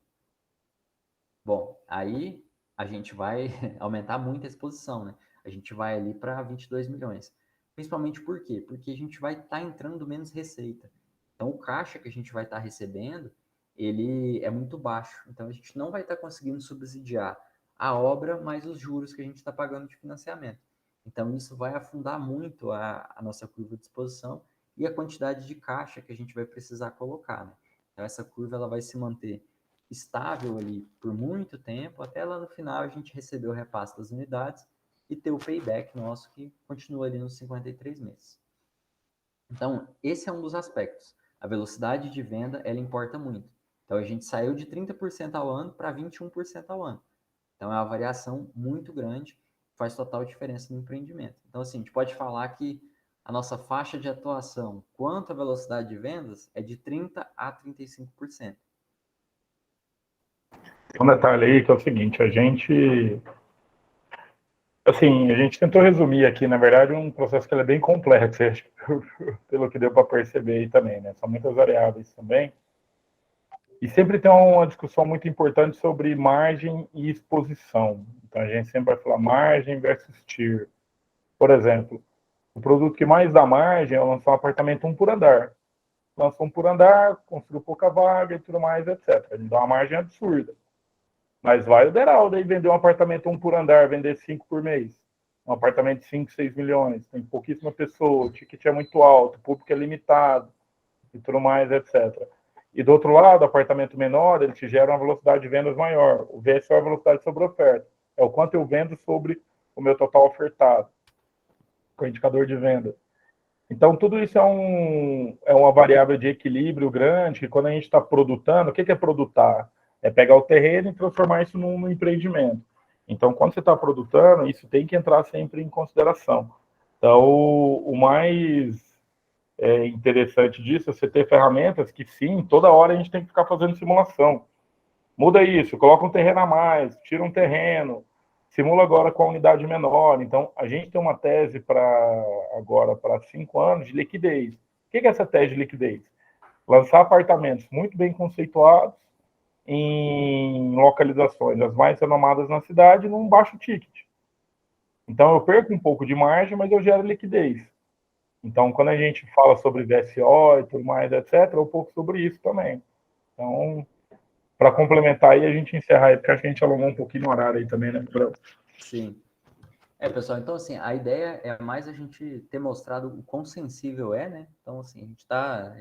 Bom, aí a gente vai aumentar muito a exposição, né? A gente vai ali para 22 milhões. Principalmente por quê? Porque a gente vai estar entrando menos receita. Então, o caixa que a gente vai estar recebendo, ele é muito baixo. Então, a gente não vai estar conseguindo subsidiar a obra mais os juros que a gente está pagando de financiamento. Então, isso vai afundar muito a nossa curva de exposição e a quantidade de caixa que a gente vai precisar colocar, né? Então, essa curva ela vai se manter estável ali por muito tempo, até lá no final a gente receber o repasse das unidades e ter o payback nosso que continua ali nos 53 meses. Então, esse é um dos aspectos. A velocidade de venda, ela importa muito. Então, a gente saiu de 30% ao ano para 21% ao ano. Então, é uma variação muito grande, faz total diferença no empreendimento. Então, assim, a gente pode falar que a nossa faixa de atuação quanto à velocidade de vendas é de 30% a 35%. Um detalhe aí que é o seguinte, a gente tentou resumir aqui, na verdade, um processo que é bem complexo, pelo que deu para perceber aí também, né? São muitas variáveis também. E sempre tem uma discussão muito importante sobre margem e exposição. Então, a gente sempre vai falar margem versus TIR. Por exemplo, o produto que mais dá margem é lançar um apartamento 1 por andar. Lança 1 por andar, construiu pouca vaga e tudo mais, etc. Ele dá uma margem absurda. Mas vai o Deraldo aí vender um apartamento 1 por andar, vender 5 por mês. Um apartamento de 5, 6 milhões. Tem pouquíssima pessoa, o ticket é muito alto, o público é limitado e tudo mais, etc. E do outro lado, apartamento menor, ele te gera uma velocidade de vendas maior. O VS é a velocidade sobre oferta. É o quanto eu vendo sobre o meu total ofertado. Com o indicador de venda. Então, tudo isso é uma variável de equilíbrio grande, que quando a gente está produtando, o que é produtar? É pegar o terreno e transformar isso num empreendimento. Então, quando você está produtando, isso tem que entrar sempre em consideração. Então, o mais interessante disso é você ter ferramentas que, sim, toda hora a gente tem que ficar fazendo simulação. Muda isso, coloca um terreno a mais, tira um terreno, simula agora com a unidade menor. Então, a gente tem uma tese agora para 5 anos de liquidez. O que é essa tese de liquidez? Lançar apartamentos muito bem conceituados em localizações as mais renomadas na cidade num baixo ticket. Então, eu perco um pouco de margem, mas eu gero liquidez. Então, quando a gente fala sobre VSO e tudo mais, etc., é um pouco sobre isso também. Então, para complementar aí, a gente encerra aí, porque acho que a gente alongou um pouquinho no horário aí também, né? Sim. Pessoal, então, assim, a ideia é mais a gente ter mostrado o quão sensível é, né? Então, assim, a gente está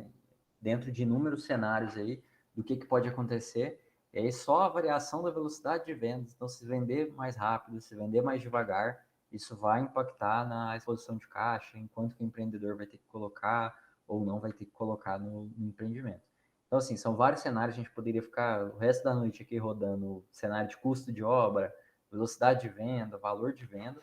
dentro de inúmeros cenários aí do que pode acontecer, e aí só a variação da velocidade de vendas. Então, se vender mais rápido, se vender mais devagar, isso vai impactar na exposição de caixa, enquanto que o empreendedor vai ter que colocar ou não vai ter que colocar no empreendimento. Então, assim, são vários cenários, a gente poderia ficar o resto da noite aqui rodando cenário de custo de obra, velocidade de venda, valor de venda,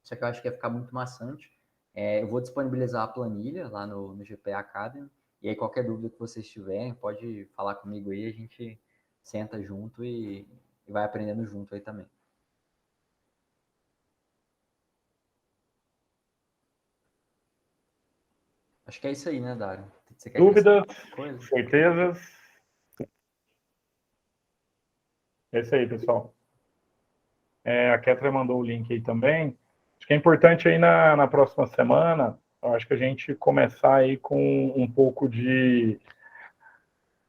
só que eu acho que ia ficar muito maçante. Eu vou disponibilizar a planilha lá no GPA Academy, e aí qualquer dúvida que vocês tiverem, pode falar comigo aí, a gente senta junto e vai aprendendo junto aí também. Acho que é isso aí, né, Dário? Você quer Dúvidas, coisa? certezas? É isso aí, pessoal. A Ketra mandou o link aí também. Acho que é importante aí na próxima semana, eu acho que a gente começar aí com um pouco de...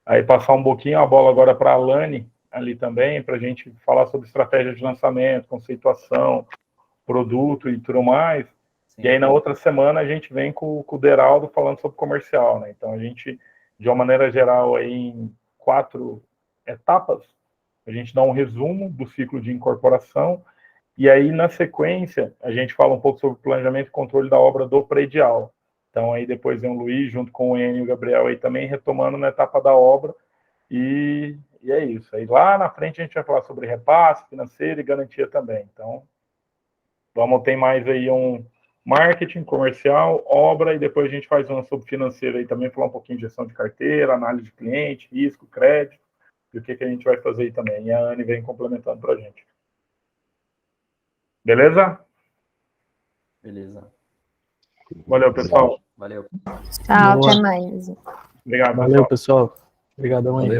Aí passar um pouquinho a bola agora para a Alane ali também, para a gente falar sobre estratégia de lançamento, conceituação, produto e tudo mais. Sim. E aí, na outra semana, a gente vem com o Deraldo falando sobre comercial, né? Então, a gente, de uma maneira geral, aí, em 4 etapas, a gente dá um resumo do ciclo de incorporação, e aí, na sequência, a gente fala um pouco sobre planejamento e controle da obra do predial. Então, aí depois vem o Luiz, junto com o Enio e o Gabriel, aí também retomando na etapa da obra, e é isso. Aí, lá na frente, a gente vai falar sobre repasse financeiro e garantia também. Então, vamos ter mais aí um marketing, comercial, obra, e depois a gente faz uma sobre financeiro aí também, falar um pouquinho de gestão de carteira, análise de cliente, risco, crédito, e o que a gente vai fazer aí também. E a Anne vem complementando para a gente. Beleza? Beleza. Valeu, pessoal. Valeu. Tchau, Boa. até mais. Obrigado, Valeu, pessoal. pessoal. Obrigadão aí. Valeu.